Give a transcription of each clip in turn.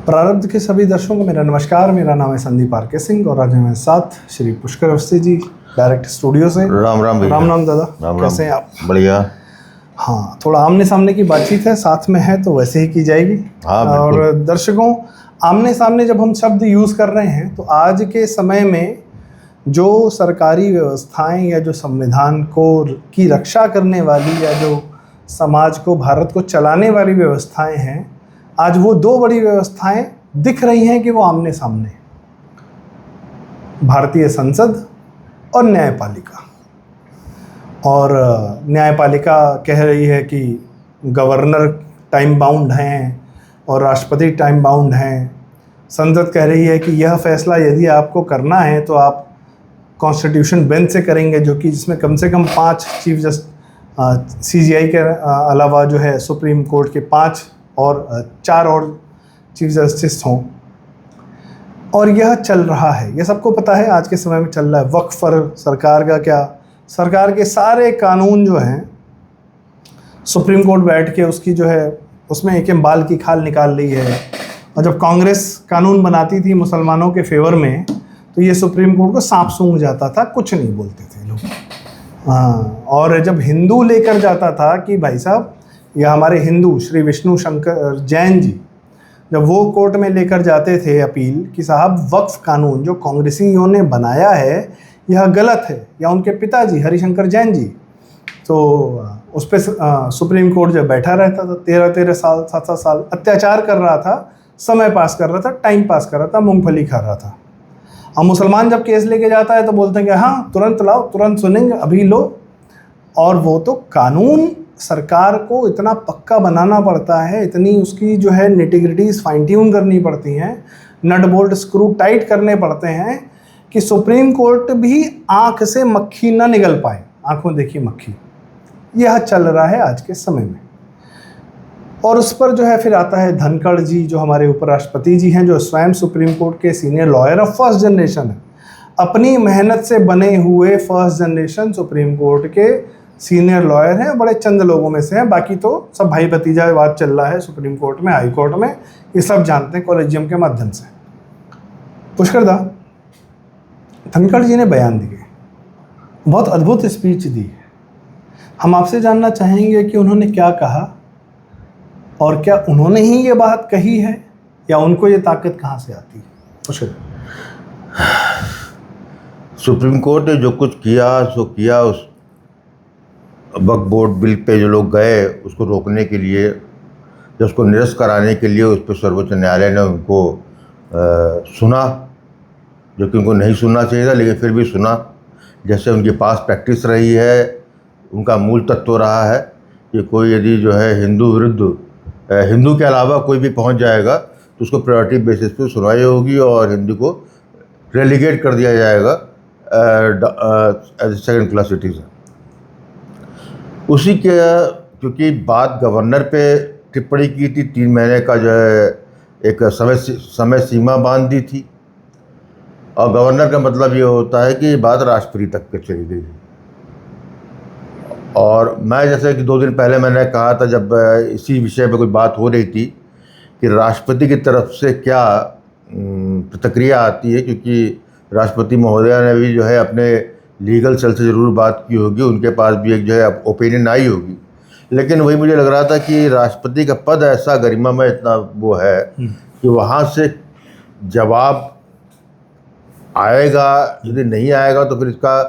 प्रारब्ध के सभी दर्शकों को मेरा नमस्कार। मेरा नाम है संदीप आर के सिंह और आज हमारे साथ श्री पुष्कर अवस्थी जी डायरेक्ट स्टूडियो से। राम राम भैया। राम राम दादा। राम कैसे हैं आप? बढ़िया। हाँ, थोड़ा आमने सामने की बातचीत है, साथ में है तो वैसे ही की जाएगी। हाँ, और दर्शकों, आमने सामने जब हम शब्द यूज़ कर रहे हैं तो आज के समय में जो सरकारी व्यवस्थाएं या जो संविधान को की रक्षा करने वाली या जो समाज को, भारत को चलाने वाली व्यवस्थाएं हैं, आज वो दो बड़ी व्यवस्थाएं दिख रही हैं कि वो आमने सामने, भारतीय संसद और न्यायपालिका। और न्यायपालिका कह रही है कि गवर्नर टाइम बाउंड हैं और राष्ट्रपति टाइम बाउंड हैं। संसद कह रही है कि यह फैसला यदि आपको करना है तो आप कॉन्स्टिट्यूशन बेंच से करेंगे, जो कि जिसमें कम से कम 5 चीफ जस्टिस, CJI के अलावा जो है सुप्रीम कोर्ट के 5 और 4 और चीफ जस्टिस हों। और यह चल रहा है, यह सबको पता है, आज के समय में चल रहा है। वक्फ पर सरकार का क्या, सरकार के सारे कानून जो हैं सुप्रीम कोर्ट बैठ के उसकी जो है उसमें एक बाल की खाल निकाल रही है। और जब कांग्रेस कानून बनाती थी मुसलमानों के फेवर में तो ये सुप्रीम कोर्ट को सांप सूंघ जाता था, कुछ नहीं बोलते थे लोग। हाँ, और जब हिंदू लेकर जाता था कि भाई साहब यह हमारे हिंदू श्री विष्णु शंकर जैन जी, जब वो कोर्ट में लेकर जाते थे अपील कि साहब वक्फ कानून जो कांग्रेसियों ने बनाया है यह गलत है, या उनके पिताजी हरिशंकर जैन जी, तो उस पर सुप्रीम कोर्ट जब बैठा रहता था 13-13 साल 7-7 साल अत्याचार कर रहा था, समय पास कर रहा था, टाइम पास कर रहा था, मूंगफली खा रहा था। अब मुसलमान जब केस लेके जाता है तो बोलते हैं कि हाँ तुरंत लाओ, तुरंत सुनेंगे, अभी लो। और वो तो कानून सरकार को इतना पक्का बनाना पड़ता है, इतनी उसकी जो है निटिग्रिटीज फाइन ट्यून करनी पड़ती हैं, नट बोल्ट स्क्रू टाइट करने पड़ते हैं कि सुप्रीम कोर्ट भी आंख से मक्खी ना निगल पाए, आंखों देखी मक्खी। यह चल रहा है आज के समय में। और उस पर जो है फिर आता है धनखड़ जी, जो हमारे उपराष्ट्रपति जी हैं, जो स्वयं सुप्रीम कोर्ट के senior lawyer of first generation है, अपनी मेहनत से बने हुए फर्स्ट जनरेशन सुप्रीम कोर्ट के सीनियर लॉयर हैं, बड़े चंद लोगों में से हैं, बाकी तो सब भाई भतीजा बात चल रहा है सुप्रीम कोर्ट में, हाई कोर्ट में, ये सब जानते हैं कॉलेजियम के माध्यम से। पुष्कर दा, धनखड़ जी ने बयान दिए, बहुत अद्भुत स्पीच दी है। हम आपसे जानना चाहेंगे कि उन्होंने क्या कहा और क्या उन्होंने ही ये बात कही है या उनको ये ताकत कहाँ से आती है? पुष्कर, सुप्रीम कोर्ट ने जो कुछ किया सो किया। उस वक्फ बोर्ड बिल पे जो लोग गए उसको रोकने के लिए, या उसको निरस्त कराने के लिए, उस पर सर्वोच्च न्यायालय ने उनको सुना, जो कि उनको नहीं सुनना चाहिए था, लेकिन फिर भी सुना। जैसे उनके पास प्रैक्टिस रही है, उनका मूल तत्व रहा है कि कोई यदि जो है हिंदू विरुद्ध, हिंदू के अलावा कोई भी पहुंच जाएगा तो उसको प्रायोरिटी बेसिस पे सुनवाई होगी और हिंदू को रेलीगेट कर दिया जाएगा एज सेकंड क्लास सिटीजन। उसी के क्योंकि बात गवर्नर पे टिप्पणी की थी, 3 महीने का जो है एक समय सीमा बांध दी थी, और गवर्नर का मतलब ये होता है कि ये बात राष्ट्रपति तक के चली गई। और मैं जैसे कि 2 दिन पहले मैंने कहा था, जब इसी विषय पे कोई बात हो रही थी कि राष्ट्रपति की तरफ से क्या प्रतिक्रिया आती है, क्योंकि राष्ट्रपति महोदया ने भी जो है अपने लीगल सेल से ज़रूर बात की होगी, उनके पास भी एक जो है ओपिनियन आई होगी। लेकिन वही मुझे लग रहा था कि राष्ट्रपति का पद ऐसा गरिमामय इतना वो है कि वहाँ से जवाब आएगा, यदि नहीं आएगा तो फिर इसका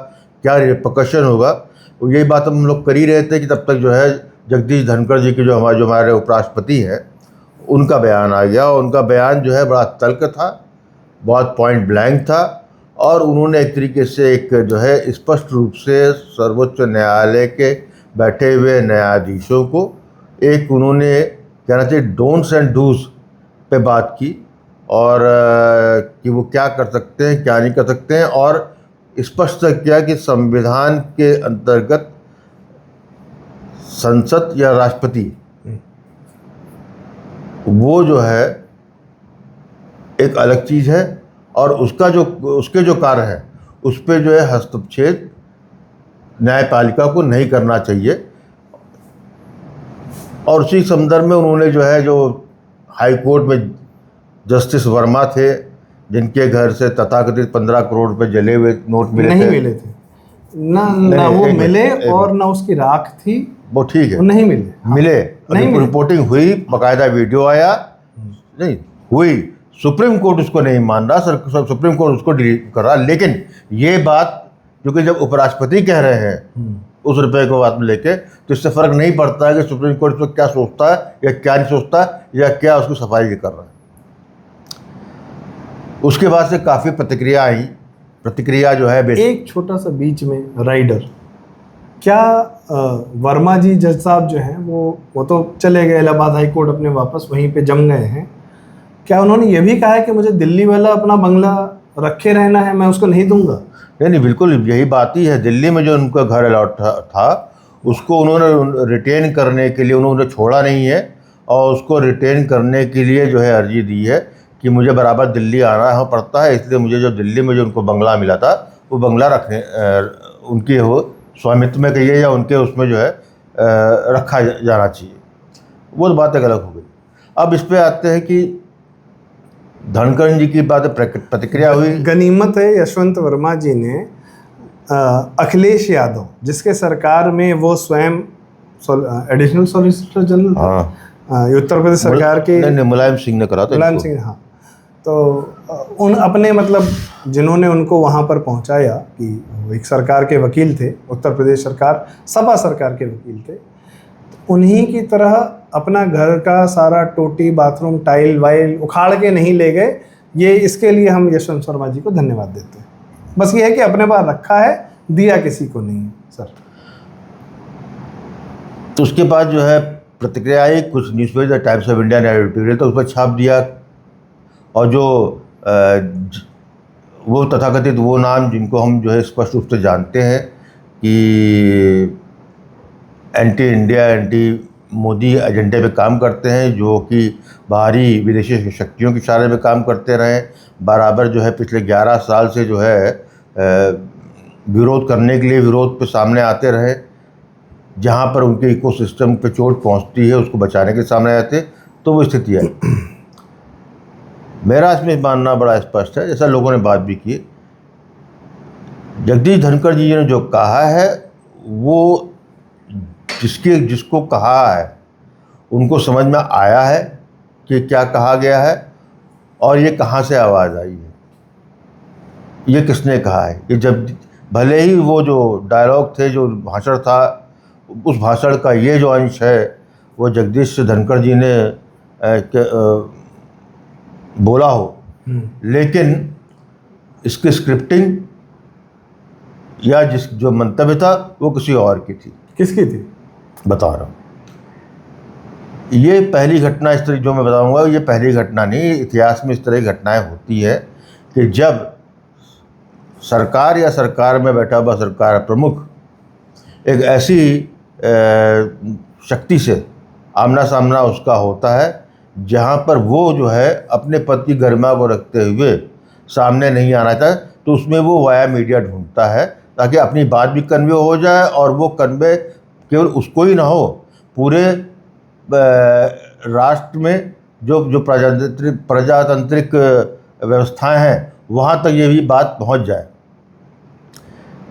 क्या रिपरकशन होगा। तो यही बात हम लोग कर ही रहे थे कि तब तक जो है जगदीश धनखड़ जी के जो हमारे उपराष्ट्रपति हैं, उनका बयान आ गया। और उनका बयान जो है बड़ा तल्ख था, बहुत पॉइंट ब्लैंक था, और उन्होंने एक तरीके से एक जो है स्पष्ट रूप से सर्वोच्च न्यायालय के बैठे हुए न्यायाधीशों को एक उन्होंने कहना चाहिए डोंट्स एंड डूज पे बात की, और कि वो क्या कर सकते हैं क्या नहीं कर सकते हैं, और स्पष्ट किया कि संविधान के अंतर्गत संसद या राष्ट्रपति वो जो है एक अलग चीज़ है, और उसके जो कार्य है उस पर जो है हस्तक्षेप न्यायपालिका को नहीं करना चाहिए। और उसी संदर्भ में उन्होंने जो है जो हाई कोर्ट में जस्टिस वर्मा थे, जिनके घर से तथाकथित 15 करोड़ रुपए जले हुए नोट मिले नहीं थे। मिले थे ना वो मिले, और ना उसकी राख थी, वो ठीक है, वो नहीं मिले। मिले, नहीं मिले। रिपोर्टिंग हुई, बाकायदा वीडियो आया, नहीं हुई, सुप्रीम कोर्ट उसको नहीं मान रहा, सुप्रीम कोर्ट उसको डिलीट कर रहा। लेकिन ये बात क्योंकि जब उपराष्ट्रपति कह रहे हैं उस रुपए को बात में लेके, तो इससे फर्क नहीं पड़ता है कि सुप्रीम कोर्ट इस पर क्या सोचता है या क्या नहीं सोचता या क्या उसकी सफाई कर रहा है। उसके बाद से काफ़ी प्रतिक्रिया आई। प्रतिक्रिया जो है एक छोटा सा बीच में राइडर, क्या वर्मा जी जज साहब जो हैं वो तो चले गए इलाहाबाद हाई कोर्ट, अपने वापस वहीं पे जम गए हैं। क्या उन्होंने ये भी कहा है कि मुझे दिल्ली वाला अपना बंगला रखे रहना है, मैं उसको नहीं दूंगा? नहीं, बिल्कुल यही बात ही है। दिल्ली में जो उनका घर अलॉट था उसको उन्होंने रिटेन करने के लिए, उन्होंने छोड़ा नहीं है, और उसको रिटेन करने के लिए जो है अर्जी दी है कि मुझे बराबर दिल्ली आना पड़ता है, इसलिए मुझे जो दिल्ली में जो उनको बंगला मिला था वो बंगला रखने उनके हो स्वामित्व में कहिए या उनके उसमें जो है रखा जाना चाहिए। वो तो बात अलग हो गई। अब इस पे आते हैं कि धनखड़ जी की बात प्रतिक्रिया हुई। गनीमत है यशवंत वर्मा जी ने अखिलेश यादव, जिसके सरकार में वो स्वयं एडिशनल सॉलिसिटर जनरल, हाँ, उत्तर प्रदेश सरकार के, नहीं मुलायम सिंह ने करा था, मुलायम सिंह, हाँ, तो उन अपने मतलब जिन्होंने उनको वहाँ पर पहुँचाया, कि वो एक सरकार के वकील थे, उत्तर प्रदेश सरकार सपा सरकार के वकील थे, तो उन्हीं की तरह अपना घर का सारा टोटी बाथरूम टाइल वाइल उखाड़ के नहीं ले गए। ये इसके लिए हम यशवंत वर्मा जी को धन्यवाद देते हैं। बस ये है कि अपने पास रखा है, दिया किसी को नहीं है सर। तो उसके बाद जो है प्रतिक्रिया आई, कुछ न्यूज़पेपर, टाइम्स ऑफ इंडिया ने एडिटोरियल तो उस पर छाप दिया, और जो वो तथाकथित वो नाम जिनको हम जो है स्पष्ट रूप से जानते हैं कि एंटी इंडिया, एंटी मोदी एजेंडे पे काम करते हैं, जो कि बाहरी विदेशी शक्तियों के इशारे पे काम करते रहे, बराबर जो है पिछले 11 साल से जो है विरोध करने के लिए विरोध पे सामने आते रहे, जहाँ पर उनके इकोसिस्टम पे चोट पहुँचती है उसको बचाने के सामने आते, तो वो स्थिति है। मेरा इसमें मानना बड़ा स्पष्ट है, जैसा लोगों ने बात भी की, जगदीश धनखड़ जी ने जो कहा है वो जिसको कहा है उनको समझ में आया है कि क्या कहा गया है और ये कहाँ से आवाज़ आई है, ये किसने कहा है। कि जब भले ही वो जो डायलॉग थे, जो भाषण था, उस भाषण का ये जो अंश है वो जगदीश धनखड़ जी ने बोला हो, लेकिन इसकी स्क्रिप्टिंग या जो मंतव्य था वो किसी और की थी। किसकी थी? बता रहा हूँ। ये पहली घटना इस तरह जो मैं बताऊंगा, ये पहली घटना नहीं, इतिहास में इस तरह की घटनाएं होती है कि जब सरकार या सरकार में बैठा हुआ सरकार प्रमुख एक ऐसी शक्ति से आमना सामना उसका होता है जहाँ पर वो जो है अपने पद की गरिमा को रखते हुए सामने नहीं आना चाहता, तो उसमें वो वाया मीडिया ढूंढता है ताकि अपनी बात भी कन्वे हो जाए, और वो कन्वे केवल उसको ही ना हो, पूरे राष्ट्र में जो प्रजातांत्रिक व्यवस्थाएं हैं वहाँ तक ये भी बात पहुँच जाए।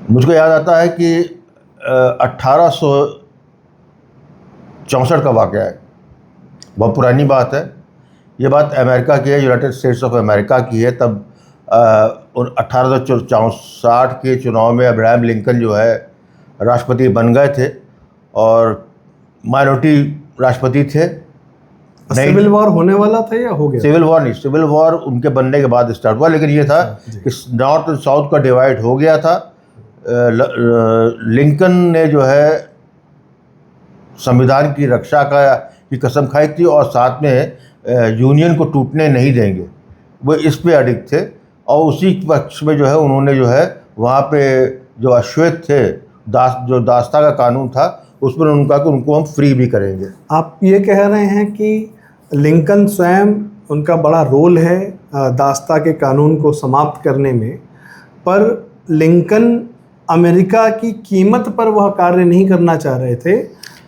मुझको याद आता है कि 1864 का वाक़या है, बहुत पुरानी बात है। ये बात अमेरिका की है, यूनाइटेड स्टेट्स ऑफ अमेरिका की है। तब 1864 के चुनाव में अब्राहम लिंकन जो है राष्ट्रपति बन गए थे, और माइनॉरिटी राष्ट्रपति थे। सिविल वॉर होने वाला था या हो गया? सिविल वॉर नहीं, सिविल वॉर उनके बनने के बाद स्टार्ट हुआ, लेकिन ये था कि नॉर्थ और साउथ का डिवाइड हो गया था। लिंकन ने जो है संविधान की रक्षा की कसम खाई थी, और साथ में यूनियन को टूटने नहीं देंगे, वो इस पे अडिग थे। और उसी पक्ष में जो है उन्होंने जो है वहाँ पे जो अश्वेत थे, जो दास्ता का कानून था, उसमें उनका कि उनको हम फ्री भी करेंगे। आप ये कह रहे हैं कि लिंकन स्वयं, उनका बड़ा रोल है दास्ता के कानून को समाप्त करने में, पर लिंकन अमेरिका की कीमत पर वह कार्य नहीं करना चाह रहे थे।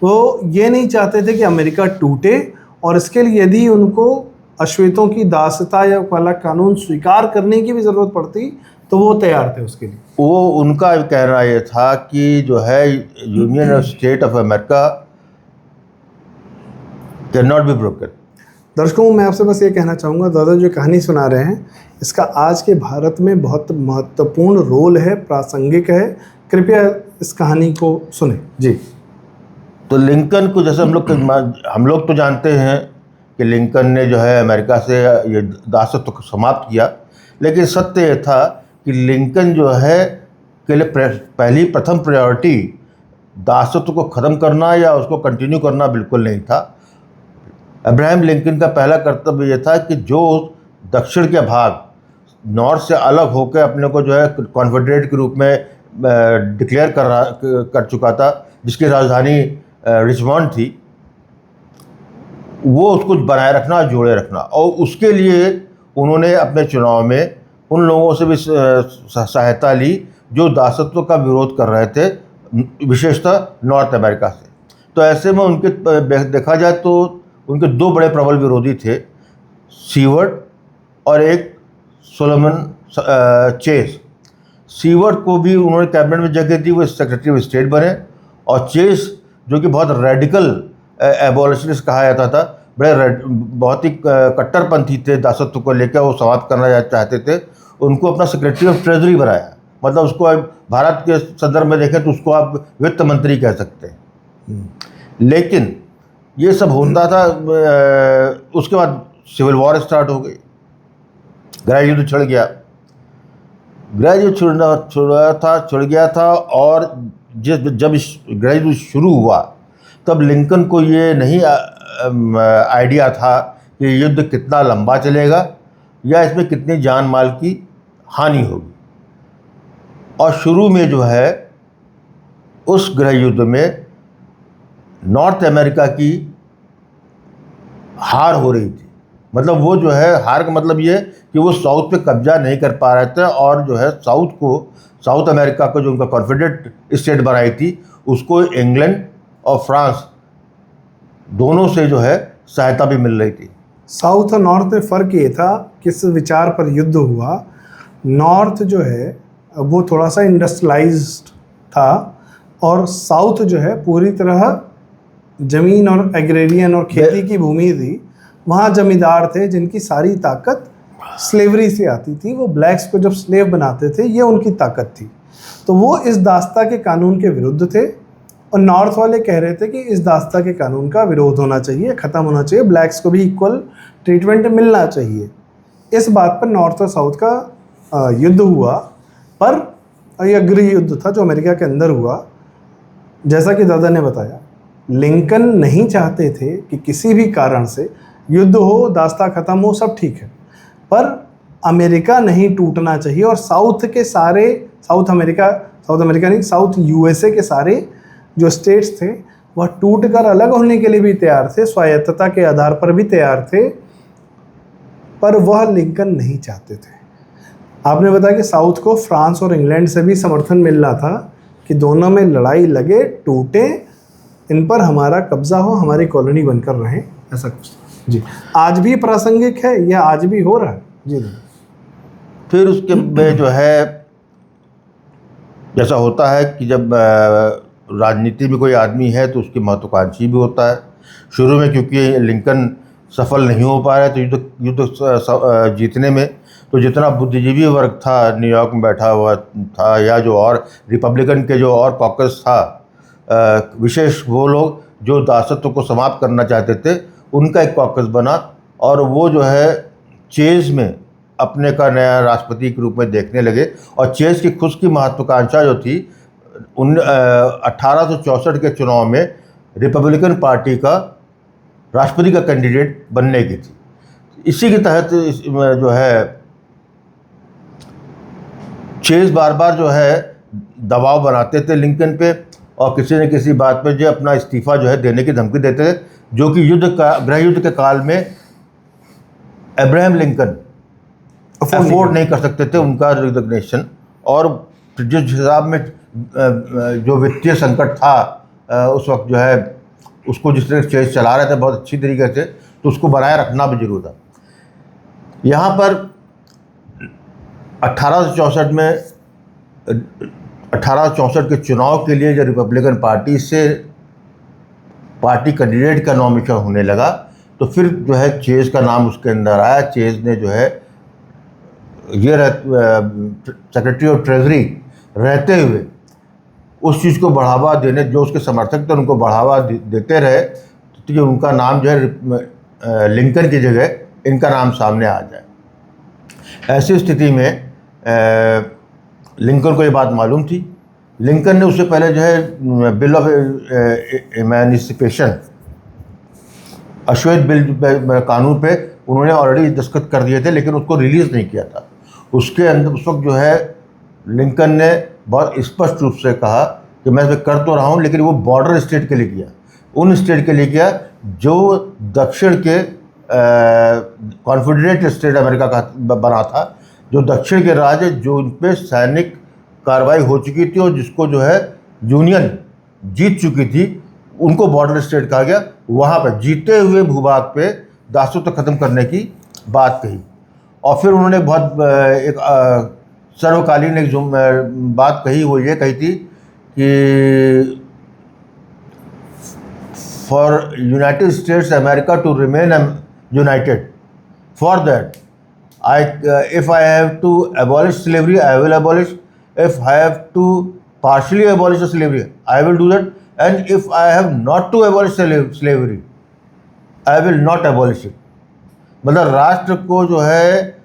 वो ये नहीं चाहते थे कि अमेरिका टूटे, और इसके लिए यदि उनको अश्वेतों की दासता या वाला कानून स्वीकार करने की भी ज़रूरत पड़ती तो वो तैयार थे उसके लिए। वो उनका कहना ये था कि जो है union of state of America can not be broken. दर्शकों, मैं आपसे बस ये कहना चाहूँगा, दादा जो कहानी सुना रहे हैं इसका आज के भारत में बहुत महत्वपूर्ण रोल है, प्रासंगिक है। कृपया इस कहानी को सुने जी। तो लिंकन को जैसे हम लोग तो जानते हैं कि लिंकन ने जो है अमेरिका से ये दासत्व को समाप्त किया, लेकिन सत्य ये था कि लिंकन जो है के लिए पहली प्रथम प्रायोरिटी दासत्व को ख़त्म करना या उसको कंटिन्यू करना बिल्कुल नहीं था। अब्राहम लिंकन का पहला कर्तव्य यह था कि जो दक्षिण के भाग नॉर्थ से अलग होकर अपने को जो है कॉन्फेडरेट के रूप में डिक्लेयर कर चुका था, जिसकी राजधानी रिचमंड थी, वो उसको बनाए रखना, जोड़े रखना। और उसके लिए उन्होंने अपने चुनाव में उन लोगों से भी सहायता ली जो दासत्व का विरोध कर रहे थे, विशेषतः नॉर्थ अमेरिका से। तो ऐसे में उनके देखा जाए तो उनके दो बड़े प्रबल विरोधी थे, सीवर्ड और एक सोलोमन चेस। सीवर्ड को भी उन्होंने कैबिनेट में जगह दी, वो सेक्रेटरी ऑफ स्टेट बने। और चेस जो कि बहुत रेडिकल एबॉलिशनिस्ट कहा जाता था, बहुत ही कट्टरपंथी थे दासत्व को लेकर, वो समाप्त करना चाहते थे, उनको अपना सेक्रेटरी ऑफ ट्रेजरी बनाया। मतलब उसको भारत के संदर्भ में देखें तो उसको आप वित्त मंत्री कह सकते हैं। लेकिन ये सब होता था, उसके बाद सिविल वॉर स्टार्ट हो गई, गृह युद्ध छिड़ गया। गृह युद्ध छिड़ गया था और जब गृह युद्ध शुरू हुआ तब लिंकन को ये नहीं आइडिया था कि युद्ध कितना लंबा चलेगा या इसमें कितनी जान माल की हानि होगी। और शुरू में जो है उस गृह युद्ध में नॉर्थ अमेरिका की हार हो रही थी। मतलब वो जो है हार का मतलब ये कि वो साउथ पे कब्जा नहीं कर पा रहे थे, और जो है साउथ अमेरिका को जो उनका कॉन्फेडरेट स्टेट बनाई थी उसको इंग्लैंड और फ्रांस दोनों से जो है सहायता भी मिल रही थी। साउथ और नॉर्थ में फ़र्क ये था, किस विचार पर युद्ध हुआ। नॉर्थ जो है वो थोड़ा सा इंडस्ट्रियलाइज्ड था और साउथ जो है पूरी तरह ज़मीन और एग्रेरियन और खेती की भूमि थी। वहाँ जमींदार थे जिनकी सारी ताकत स्लेवरी से आती थी। वो ब्लैक्स को जब स्लेव बनाते थे, ये उनकी ताकत थी। तो वो इस दास्ता के कानून के विरुद्ध थे और नॉर्थ वाले कह रहे थे कि इस दास्ता के कानून का विरोध होना चाहिए, ख़त्म होना चाहिए, ब्लैक्स को भी इक्वल ट्रीटमेंट मिलना चाहिए। इस बात पर नॉर्थ और साउथ का युद्ध हुआ। पर यह गृह युद्ध था जो अमेरिका के अंदर हुआ। जैसा कि दादा ने बताया, लिंकन नहीं चाहते थे कि किसी भी कारण से युद्ध हो, दास्ता ख़त्म हो, सब ठीक है, पर अमेरिका नहीं टूटना चाहिए। और साउथ अमेरिका नहीं, साउथ यूएसए के सारे जो स्टेट्स थे वह टूट कर अलग होने के लिए भी तैयार थे, स्वायत्तता के आधार पर भी तैयार थे, पर वह लिंकन नहीं चाहते थे। आपने बताया कि साउथ को फ्रांस और इंग्लैंड से भी समर्थन मिल रहा था कि दोनों में लड़ाई लगे, टूटे, इन पर हमारा कब्जा हो, हमारी कॉलोनी बनकर रहें, ऐसा कुछ जी। आज भी प्रासंगिक है, यह आज भी हो रहा है जी। फिर उसके में जो है जैसा होता है कि जब राजनीति में कोई आदमी है तो उसकी महत्वाकांक्षी भी होता है। शुरू में क्योंकि लिंकन सफल नहीं हो पा रहा है तो युद्ध जीतने में, तो जितना बुद्धिजीवी वर्ग था न्यूयॉर्क में बैठा हुआ था, या जो और रिपब्लिकन के जो और कॉकस था, विशेष वो लोग जो दासत्व को समाप्त करना चाहते थे, उनका एक कॉकस बना और वो जो है चेज में अपने का नया राष्ट्रपति के रूप में देखने लगे। और चेज की खुद की महत्वाकांक्षा जो थी 1864 के चुनाव में रिपब्लिकन पार्टी का राष्ट्रपति का कैंडिडेट बनने की थी। इसी के तहत जो है चेज बार बार जो है दबाव बनाते थे लिंकन पे, और किसी न किसी बात पे जो अपना इस्तीफा जो है देने की धमकी देते थे, जो कि गृह युद्ध के काल में अब्राहम लिंकन अफोर्ड नहीं कर सकते थे उनका रिजिग्नेशन। और जिस हिसाब में जो वित्तीय संकट था उस वक्त जो है, उसको जिस तरह चेज चला रहे थे बहुत अच्छी तरीके से, तो उसको बनाए रखना भी जरूर था। यहाँ पर 1864 के चुनाव के लिए जब रिपब्लिकन पार्टी से पार्टी कैंडिडेट का नॉमिनेशन होने लगा तो फिर जो है चेज का नाम उसके अंदर आया। चेज ने जो है ये सेक्रेटरी ऑफ ट्रेजरी रहते हुए उस चीज़ को बढ़ावा देने, जो उसके समर्थक थे उनको बढ़ावा देते रहे, तो जो उनका नाम जो है लिंकन की जगह इनका नाम सामने आ जाए। ऐसी स्थिति में लिंकन को ये बात मालूम थी। लिंकन ने उससे पहले जो है बिल ऑफ इमेंसिपेशन, अश्वेत बिल कानून पे उन्होंने ऑलरेडी दस्तखत कर दिए थे, लेकिन उसको रिलीज़ नहीं किया था। उसके अंदर उस वक्त जो है लिंकन ने बहुत स्पष्ट रूप से कहा कि मैं इसे कर तो रहा हूँ, लेकिन वो बॉर्डर स्टेट के लिए किया, उन स्टेट के लिए किया जो दक्षिण के कॉन्फेडरेट स्टेट अमेरिका का बना था, जो दक्षिण के राज्य जो उन पर सैनिक कार्रवाई हो चुकी थी और जिसको जो है यूनियन जीत चुकी थी, उनको बॉर्डर स्टेट कहा गया। वहाँ पर जीते हुए भूभाग पे दासत्व ख़त्म करने की बात कही। और फिर उन्होंने बहुत एक सर्वकालीन एक बात कही, वो ये कही थी कि for United States America to remain united, for that if I have to abolish slavery, I will abolish. If I have to partially abolish the slavery, I will do that. And if I have not to abolish slavery, I will not abolish it. मतलब राष्ट्र को जो है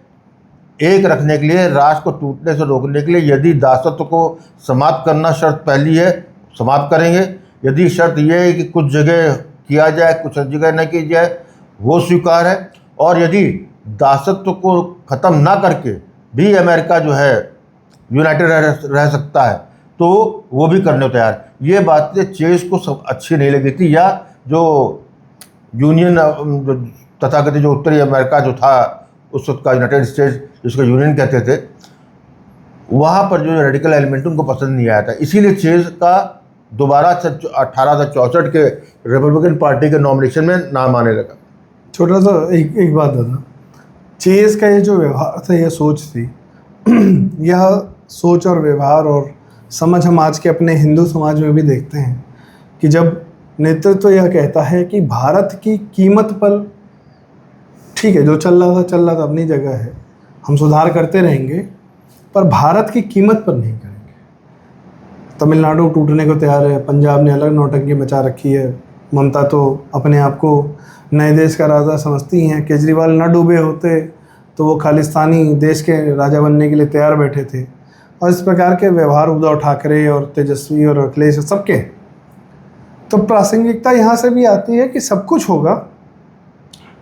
एक रखने के लिए, राष्ट्र को टूटने से रोकने के लिए, यदि दासत्व को समाप्त करना शर्त पहली है, समाप्त करेंगे। यदि शर्त यह है कि कुछ जगह किया जाए, कुछ जगह न की जाए, वो स्वीकार है। और यदि दासत्व को ख़त्म ना करके भी अमेरिका जो है यूनाइटेड रह सकता है, तो वो भी करने को तैयार। ये बातें चेज को सब अच्छी नहीं लगी थी, या जो यूनियन तथाकथित जो उत्तरी अमेरिका जो था उस वक्त का यूनाइटेड स्टेट्स, जिसको यूनियन कहते थे, वहाँ पर जो रेडिकल एलिमेंट उनको पसंद नहीं आया था। इसीलिए चेज का दोबारा 1864 के रिपब्लिकन पार्टी के नॉमिनेशन में नाम आने लगा। छोटा सा एक बात दादा, चेज का ये जो व्यवहार था, यह सोच थी, यह सोच और व्यवहार और समझ हम आज के अपने हिंदू समाज में भी देखते हैं कि जब नेतृत्व यह कहता है कि भारत की कीमत पर, ठीक है जो चल रहा था अपनी जगह है, हम सुधार करते रहेंगे, पर भारत की कीमत पर नहीं करेंगे। तमिलनाडु टूटने को तैयार है, पंजाब ने अलग नौटंकी मचा रखी है, ममता तो अपने आप को नए देश का राजा समझती हैं, केजरीवाल न डूबे होते तो वो खालिस्तानी देश के राजा बनने के लिए तैयार बैठे थे। और इस प्रकार के व्यवहार उद्धव ठाकरे और तेजस्वी और अखिलेश सबके, तो प्रासंगिकता यहाँ से भी आती है कि सब कुछ होगा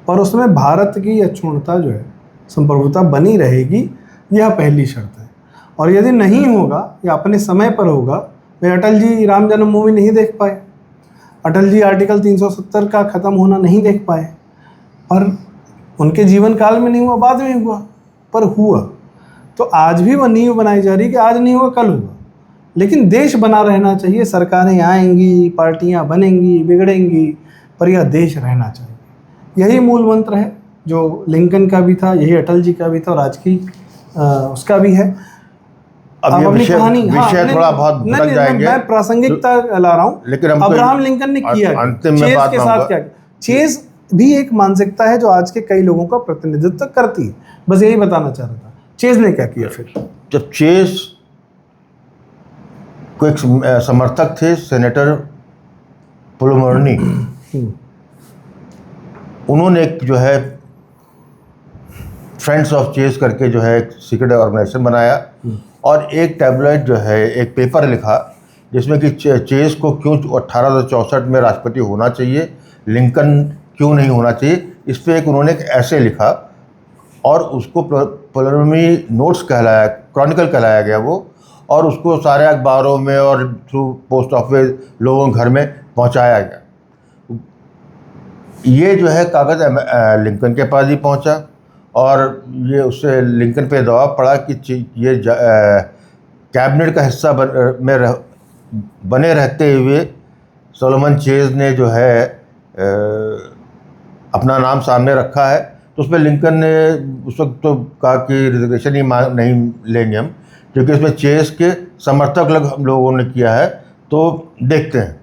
और उसमें भारत की अक्षुण्णता जो है, संप्रभुता बनी रहेगी, यह पहली शर्त है। और यदि नहीं होगा या अपने समय पर होगा, वे अटल जी राम जन्मभूमि नहीं देख पाए, अटल जी आर्टिकल 370 का ख़त्म होना नहीं देख पाए, और उनके जीवन काल में नहीं हुआ, बाद में हुआ, पर हुआ। तो आज भी वह नींव बनाई जा रही कि आज नहीं हुआ कल होगा, लेकिन देश बना रहना चाहिए। सरकारें आएंगी, पार्टियां बनेंगी, बिगड़ेंगी, पर यह देश रहना चाहिए। यही मूल मंत्र है जो लिंकन का भी था, यही अटल जी का भी था और आज की उसका भी है। अब ये विषय थोड़ा बहुत भटक जाएंगे, मैं प्रासंगिकता ला रहा हूँ। लेकिन अब्राहम लिंकन ने किया अंतिम में बात के साथ क्या, चेज भी एक मानसिकता है जो आज के कई लोगों का प्रतिनिधित्व करती है। बस यही बताना चाह रहा था, चेज ने क्या किया फिर। जब चेज को एक समर्थक थे सेनेटर पुलमर्नी, उन्होंने एक जो है फ्रेंड्स ऑफ चेज करके जो है एक सीक्रेट ऑर्गेनाइजेशन बनाया और एक टैबलेट जो है, एक पेपर लिखा जिसमें कि चेज को क्यों 1864 में राष्ट्रपति होना चाहिए, लिंकन क्यों नहीं होना चाहिए, इस पर एक उन्होंने एक ऐसे लिखा और उसको पुलमर्नी नोट्स कहलाया, क्रॉनिकल कहलाया गया वो, और उसको सारे अखबारों में और थ्रू पोस्ट ऑफिस लोगों के घर में पहुंचाया गया। ये जो है कागज़ लिंकन के पास ही पहुंचा और ये उससे लिंकन पे दबाव पड़ा कि ये कैबिनेट का हिस्सा बने रहते हुए सोलोमन चेज ने जो है अपना नाम सामने रखा है, तो उसमें लिंकन ने उस वक्त तो कहा कि रिजर्वेशन ही नहीं लेंगे हम, क्योंकि इसमें चेस के समर्थक लोग हम लोगों ने किया है, तो देखते हैं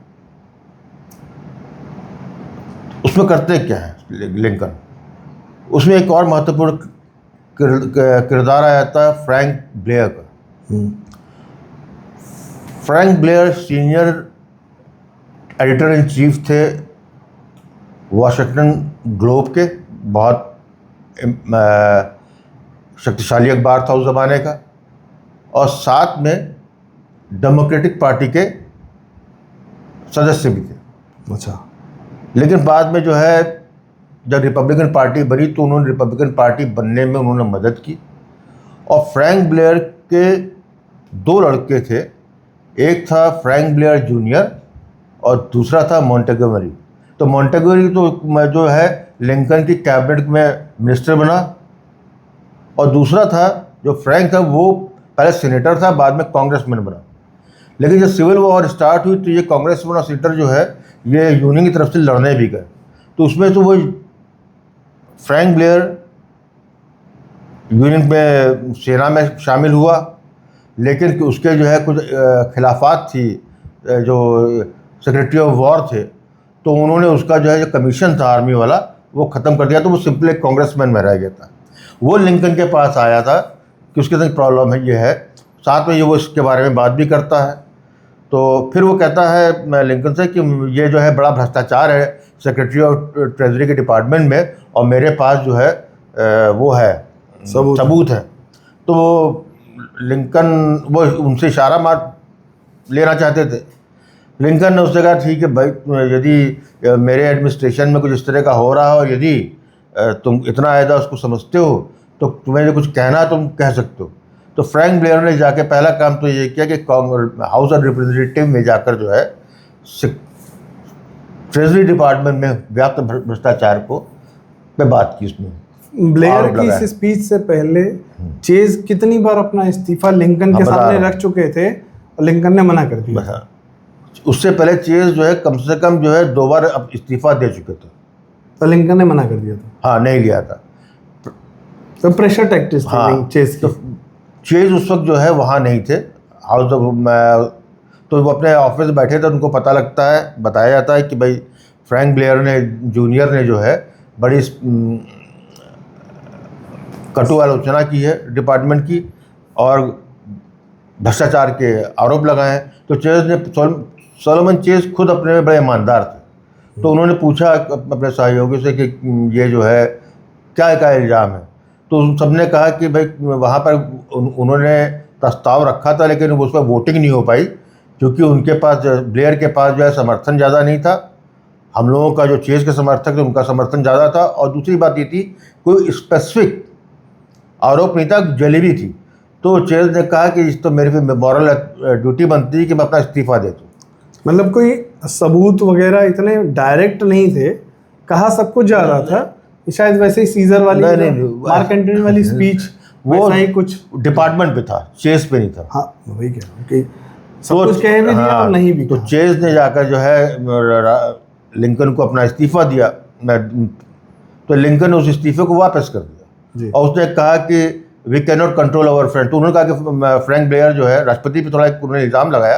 उसमें करते क्या है लिंकन। उसमें एक और महत्वपूर्ण किरदार आया था फ्रैंक ब्लेयर का। Frank Blair senior editor in chief थे वॉशिंगटन ग्लोब के, बहुत शक्तिशाली अखबार था उस ज़माने का, और साथ में डेमोक्रेटिक पार्टी के सदस्य भी थे। अच्छा। लेकिन बाद में जो है जब रिपब्लिकन पार्टी बनी तो उन्होंने रिपब्लिकन पार्टी बनने में उन्होंने मदद की। और फ्रैंक ब्लेयर के 2 लड़के थे, एक था फ्रैंक ब्लेयर जूनियर और दूसरा था मॉन्टेगोमरी। तो मॉन्टेगोमरी तो जो है लिंकन की कैबिनेट में मिनिस्टर बना, और दूसरा था जो फ्रैंक था वो पहले सीनेटर था, बाद में कांग्रेसमैन बना। लेकिन जब सिविल वॉर स्टार्ट हुई तो ये कांग्रेसमैन और सीनेटर जो है ये यूनियन की तरफ से लड़ने भी गए। तो उसमें तो वो फ्रैंक ब्लेयर यूनियन में सेना में शामिल हुआ, लेकिन उसके जो है कुछ खिलाफात थी, जो सेक्रेटरी ऑफ वॉर थे, तो उन्होंने उसका जो है जो कमीशन था आर्मी वाला वो ख़त्म कर दिया, तो वो सिंपल एक कांग्रेसमैन में रह गया था। वो लिंकन के पास आया था कि उसके साथ प्रॉब्लम है, ये है, साथ में ये वो इसके बारे में बात भी करता है। तो फिर वो कहता है मैं लिंकन से कि ये जो है बड़ा भ्रष्टाचार है सेक्रेटरी ऑफ ट्रेजरी के डिपार्टमेंट में, और मेरे पास जो है वो है सबूत है। तो लिंकन वो उनसे इशारा मार लेना चाहते थे। लिंकन ने उससे कहा ठीक है भाई, यदि मेरे एडमिनिस्ट्रेशन में कुछ इस तरह का हो रहा है और यदि तुम इतना आयदा उसको समझते हो तो तुम्हें जो कुछ कहना है तुम कह सकते हो। तो फ्रैंक ब्लेयर ने जाके पहला काम तो ये किया कि हाउस ऑफ रिप्रेजेंटेटिव में जाकर जो है ट्रेजरी डिपार्टमेंट में व्याप्त भ्रष्टाचार को पे बात की। उसमें ब्लेयर की इस स्पीच से पहले चेज कितनी बार अपना इस्तीफा लिंकन के सामने रख चुके थे और लिंकन ने मना कर दिया। उससे पहले चेज जो है कम से कम जो है 2 बार इस्तीफा दे चुके थे, तो लिंकन ने मना कर दिया था। हाँ, नहीं लिया था। तो प्रेशर टैक्टिक्स थी। हाँ, चेज की। तो चेज उस वक्त जो है वहाँ नहीं थे हाउस ऑफ, तो वो अपने ऑफिस बैठे थे, उनको पता लगता है, बताया जाता है कि भाई फ्रैंक ब्लेयर ने जूनियर ने जो है बड़ी कटु आलोचना की है डिपार्टमेंट की और भ्रष्टाचार के आरोप लगाए हैं। तो चेज ने सोलोमन चेज खुद अपने में बड़े ईमानदार थे, तो उन्होंने पूछा अपने सहयोगी से कि ये जो है क्या इल्ज़ाम है। तो सबने कहा कि भाई वहाँ पर उन्होंने प्रस्ताव रखा था लेकिन उस पर वोटिंग नहीं हो पाई, क्योंकि उनके पास ब्लेयर के पास जो है समर्थन ज़्यादा नहीं था। हम लोगों का जो चेज के समर्थक थे उनका समर्थन ज़्यादा था, और दूसरी बात ये थी कोई स्पेसिफिक आरोप नहीं था, जलेबी थी। तो चेज ने कहा कि इस तो मेरी भी मॉरल ड्यूटी बनती है कि मैं अपना इस्तीफा दे दूँ। मतलब कोई सबूत वगैरह इतने डायरेक्ट नहीं थे, कहा सब कुछ जा रहा था। शायद वैसे ही सीजर वाली मार्क एंटनी वाली स्पीच वो ही कुछ डिपार्टमेंट पे था, चेज पे नहीं था। हाँ, वही कह रहा हूँ कि सब कुछ कह भी दिया और नहीं भी। तो चेज ने जाकर जो है लिंकन को अपना इस्तीफा दिया, तो लिंकन ने उस इस्तीफे को वापस कर दिया और उसने कहा कि we can not control our friend. तो उन्होंने कहा कि फ्रैंक ब्लेयर जो है राष्ट्रपति पे थोड़ा उन्होंने इल्ज़ाम लगाया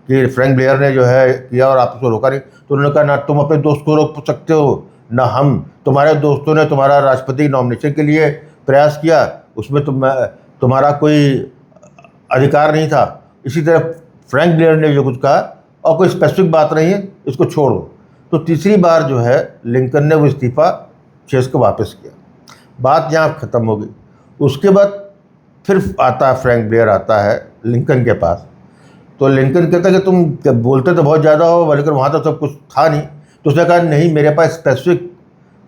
कि फ्रैंक ब्लेयर ने जो है किया और आप उसको रोका नहीं। तो उन्होंने कहा ना तुम अपने दोस्त को रोक सकते हो ना हम, तुम्हारे दोस्तों ने तुम्हारा राष्ट्रपति नॉमिनेशन के लिए प्रयास किया, उसमें तुम्हारा कोई अधिकार नहीं था। इसी तरह फ्रैंक ब्लेयर ने जो कुछ कहा और कोई स्पेसिफिक बात नहीं है, इसको छोड़ो। तो तीसरी बार जो है लिंकन ने वो इस्तीफा चेज को वापस किया, बात यहाँ ख़त्म हो गई। उसके बाद फिर आता है फ्रैंक ब्लेयर आता है लिंकन के पास, तो लिंकन कहता है कि तुम बोलते तो बहुत ज़्यादा हो लेकिन वहाँ तो सब कुछ था नहीं। तो उसने कहा नहीं, मेरे पास स्पेसिफिक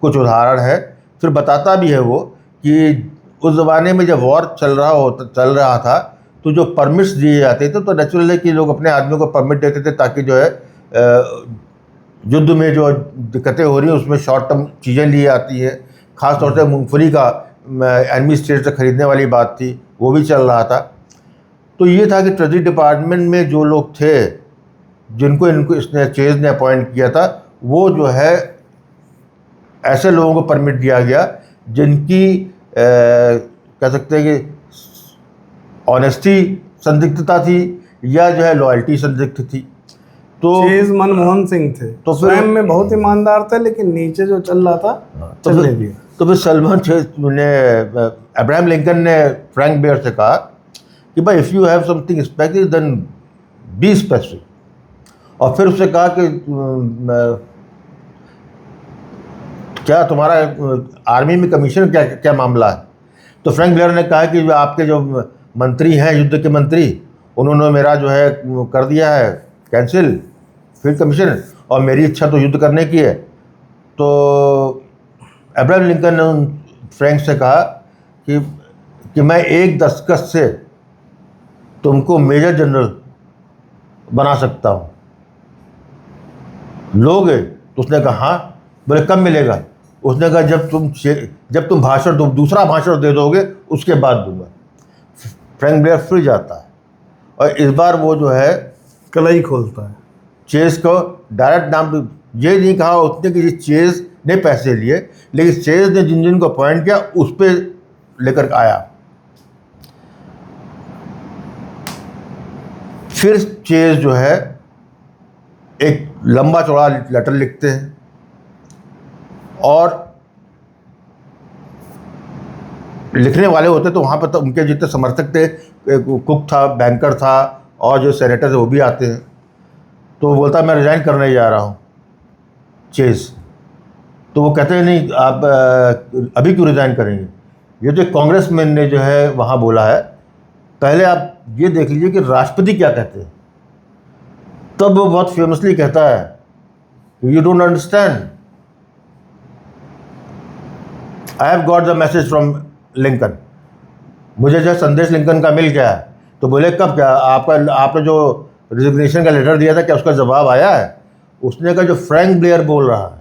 कुछ उदाहरण है। फिर बताता भी है वो कि उस ज़माने में जब वॉर चल रहा था तो जो परमिट्स दिए जाते थे तो नेचुरल है कि लोग अपने आदमियों को परमिट देते थे ताकि जो है युद्ध में जो दिक्कतें हो रही हैं उसमें शॉर्ट टर्म चीज़ें ली जाती हैं। ख़ास तौर से मूंगफली का एनमी स्टेट से ख़रीदने वाली बात थी, वो भी चल रहा था। तो ये था कि ट्रेजरी डिपार्टमेंट में जो लोग थे जिनको इसने चेज ने अपॉइंट किया था, वो जो है ऐसे लोगों को परमिट दिया गया जिनकी कह सकते हैं कि ऑनेस्टी संदिग्धता थी या जो है लॉयल्टी संदिग्ध थी। तो चेज मनमोहन सिंह थे, तो फिर- स्वयं में बहुत ईमानदार थे, लेकिन नीचे जो चल रहा था तो चलने फिर दिया। तो फिर सलमान ने अब्राहम लिंकन ने फ्रैंक बेयर से कहा कि भाई if you have something specific then be specific. और फिर उससे कहा कि क्या तुम्हारा आर्मी में कमीशन क्या क्या मामला है। तो फ्रैंक बेयर ने कहा कि जो आपके जो मंत्री हैं, युद्ध के मंत्री, उन्होंने मेरा जो है कर दिया है कैंसिल फील्ड कमीशन, और मेरी इच्छा तो युद्ध करने की है। तो अब्राहम लिंकन ने उन फ्रैंक से कहा कि मैं एक दस्तखत से तुमको मेजर जनरल बना सकता हूँ, लोगे? तो उसने कहा हाँ। बोले कब मिलेगा? उसने कहा जब तुम भाषण दो, दूसरा भाषण दे दोगे उसके बाद दूंगा। फ्रैंक बेयर फिर जाता है और इस बार वो जो है कलाई खोलता है। चेज को डायरेक्ट नाम ये नहीं कहा उसने कि चेज ने पैसे लिए, लेकिन चेज ने जिन जिन को अपॉइंट किया उस पर लेकर आया। फिर चेज जो है एक लंबा चौड़ा लेटर लिखते हैं और लिखने वाले होते तो वहाँ पर तो उनके जितने समर्थक थे, कुक था, बैंकर था और जो सेनेटर थे वो भी आते हैं। तो वो बोलता मैं रिज़ाइन करने जा रहा हूँ चेज। तो वो कहते हैं नहीं आप अभी क्यों रिज़ाइन करेंगे? ये जो कांग्रेसमैन ने जो है वहाँ बोला है, पहले आप ये देख लीजिए कि राष्ट्रपति क्या कहते हैं। तब वो बहुत फेमसली कहता है you don't understand, I have got the message from Lincoln. मुझे जो संदेश लिंकन का मिल गया है। तो बोले कब? क्या आपने जो रिजिग्नेशन का लेटर दिया था क्या उसका जवाब आया है? उसने कहा जो फ्रैंक ब्लेयर बोल रहा है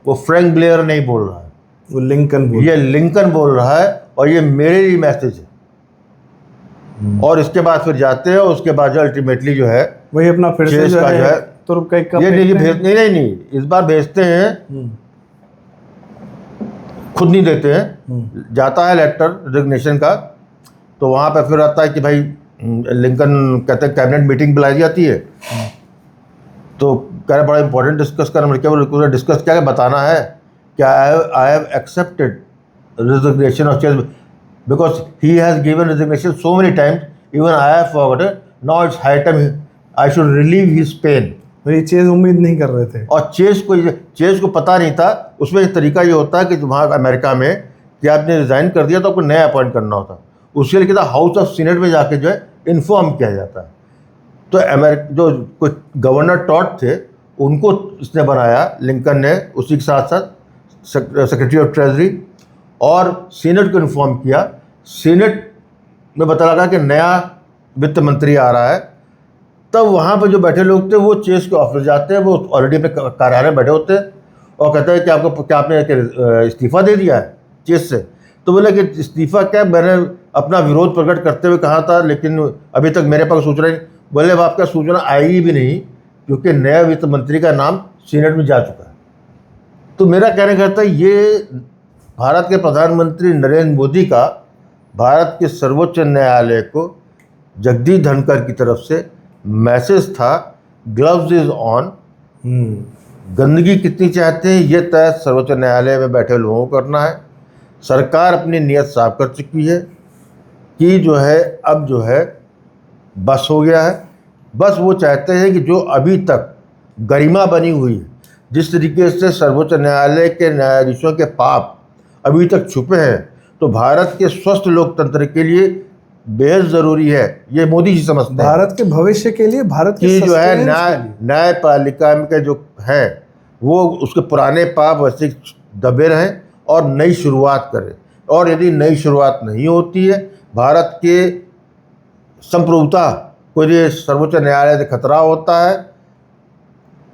वो फ्रैंक ब्लेयर नहीं बोल रहा है, वो लिंकन बोल ये लिंकन बोल रहा है और ये मेरे लिए मैसेज है। और इसके बाद फिर जाते हैं, उसके बाद जो अल्टीमेटली जो है वही अपना फिर से चेज जो का जो है तुर्क का एक कप ये नहीं फेंकते हैं। नहीं इस बार भेजते हैं, खुद नहीं देते हैं। जाता है लेटर रिजिग्नेशन का, तो वहाँ पे फिर आता है कि भाई लिंकन कहते हैं कैबिनेट मीटिंग बुलाई जाती है। तो कह रहे बड़ा इंपॉर्टेंट डिस्कस करना, क्या डिस्कस क्या बताना है कि I have accepted resignation of Chase because he has given resignation so many times even I have forgotten, now it's high time I should relieve his pain. ये चेज उम्मीद नहीं कर रहे थे और चेज को पता नहीं था। उसमें एक तरीका ये होता है कि वहाँ अमेरिका में कि आपने रिज़ाइन कर दिया तो आपको नया अपॉइंट करना होता है। उसके लिए क्या हाउस ऑफ सीनेट में जाके जो है इन्फॉर्म किया जाता है। तो जो कुछ गवर्नर टॉट थे उनको इसने बनाया लिंकन ने, उसी के साथ साथ सेक्रेटरी ऑफ ट्रेजरी, और सीनेट को इन्फॉर्म किया। सीनेट में पता लगा कि नया वित्त मंत्री आ रहा है। तब वहाँ पर जो बैठे लोग थे वो चेज के ऑफिस जाते हैं, वो ऑलरेडी अपने कार्यालय में बैठे होते हैं और कहते हैं कि आपको क्या आपने इस्तीफ़ा दे दिया है चेज से? तो बोले कि इस्तीफ़ा क्या, मैंने अपना विरोध प्रकट करते हुए कहा था लेकिन अभी तक मेरे पास सूचना नहीं। बोले अब आपका सूचना आई भी नहीं क्योंकि नया वित्त मंत्री का नाम सीनेट में जा चुका है। तो मेरा कहने का था ये भारत के प्रधानमंत्री नरेंद्र मोदी का भारत के सर्वोच्च न्यायालय को जगदीप धनखड़ की तरफ से मैसेज था, ग्लव्स इज ऑन। गंदगी कितनी चाहते हैं ये तय सर्वोच्च न्यायालय में बैठे लोगों को करना है। सरकार अपनी नीयत साफ कर चुकी है कि जो है अब जो है बस हो गया है। बस वो चाहते हैं कि जो अभी तक गरिमा बनी हुई है, जिस तरीके से सर्वोच्च न्यायालय के न्यायाधीशों के पाप अभी तक छुपे हैं, तो भारत के स्वस्थ लोकतंत्र के लिए बेहद ज़रूरी है। ये मोदी जी समझते हैं भारत के भविष्य के लिए, भारत कि जो है sustenance के लिए। न्यायपालिका के जो है वो उसके पुराने पाप वैसे दबे रहें और नई शुरुआत करें। और यदि नई शुरुआत नहीं होती है, भारत के संप्रभुता को ये सर्वोच्च न्यायालय से खतरा होता है,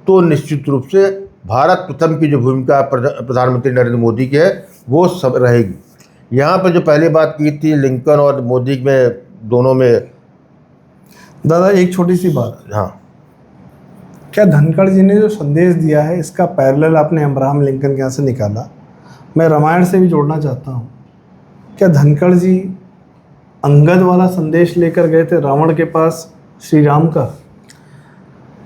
तो निश्चित रूप से भारत प्रथम की जो भूमिका प्रधानमंत्री नरेंद्र मोदी की है वो सब रहेगी। यहाँ पर जो पहले बात की थी लिंकन और मोदी में, दोनों में, दादा एक छोटी सी बात, हाँ, क्या धनखड़ जी ने जो संदेश दिया है इसका पैरेलल आपने अब्राहम लिंकन के यहाँ से निकाला? मैं रामायण से भी जोड़ना चाहता हूँ। क्या धनखड़ जी अंगद वाला संदेश लेकर गए थे रावण के पास श्री राम का?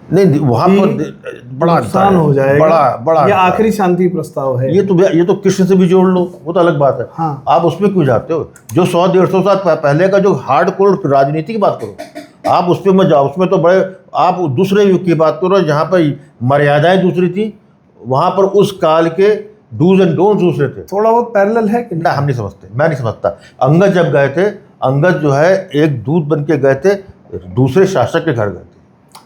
नहीं, वहाँ पर बड़ा नुकसान हो जाएगा, बड़ा ये आखिरी शांति प्रस्ताव है। ये तो कृष्ण से भी जोड़ लो, वो तो अलग बात है। हाँ। आप उसमें क्यों जाते हो? जो 100-150 साल पहले का जो हार्ड कोर राजनीति की बात करो, आप उस पर मत जाओ। उसमें तो बड़े, आप दूसरे युग की बात करो जहाँ पर मर्यादाएं दूसरी थी, वहाँ पर उस काल के डूज एंड डोंट्स दूसरे थे। थोड़ा बहुत पैरेलल है कि ना, हम नहीं समझते, मैं नहीं समझता। अंगद जब गए थे, अंगद जो है एक दूत बन के गए थे, दूसरे शासक के घर गए थे।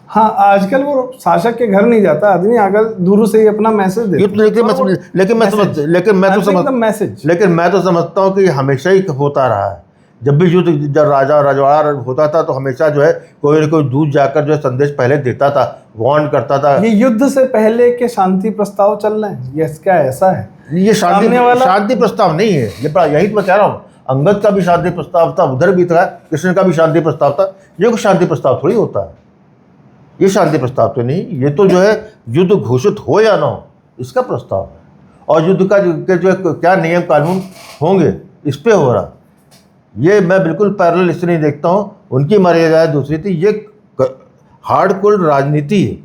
हाँ, आजकल वो शासक के घर नहीं जाता आदमी, आकर दूर से ही अपना मैसेज देता है। लेकिन मैं तो समझता हूँ कि हमेशा ही होता रहा है। जब भी युद्ध, जब राजा रजवाड़ा होता था तो हमेशा जो है कोई न कोई दूत जाकर जो है संदेश पहले देता था, वार्न करता था। ये युद्ध से पहले के शांति प्रस्ताव चल रहे हैं, ये क्या ऐसा है? ये शांति प्रस्ताव नहीं है, यही तो मैं कह रहा हूँ। अंगद का भी शांति प्रस्ताव था, उधर भी था, कृष्ण का भी शांति प्रस्ताव था। ये कोई शांति प्रस्ताव थोड़ी होता है, ये शांति प्रस्ताव तो नहीं। ये तो जो है युद्ध घोषित हो या ना हो, इसका प्रस्ताव है। और युद्ध का जो क्या नियम कानून होंगे, इस पे हो रहा। ये मैं बिल्कुल पैरेलल इससे नहीं देखता हूँ। उनकी मर्यादाएं दूसरी थी, ये हार्डकोर राजनीति है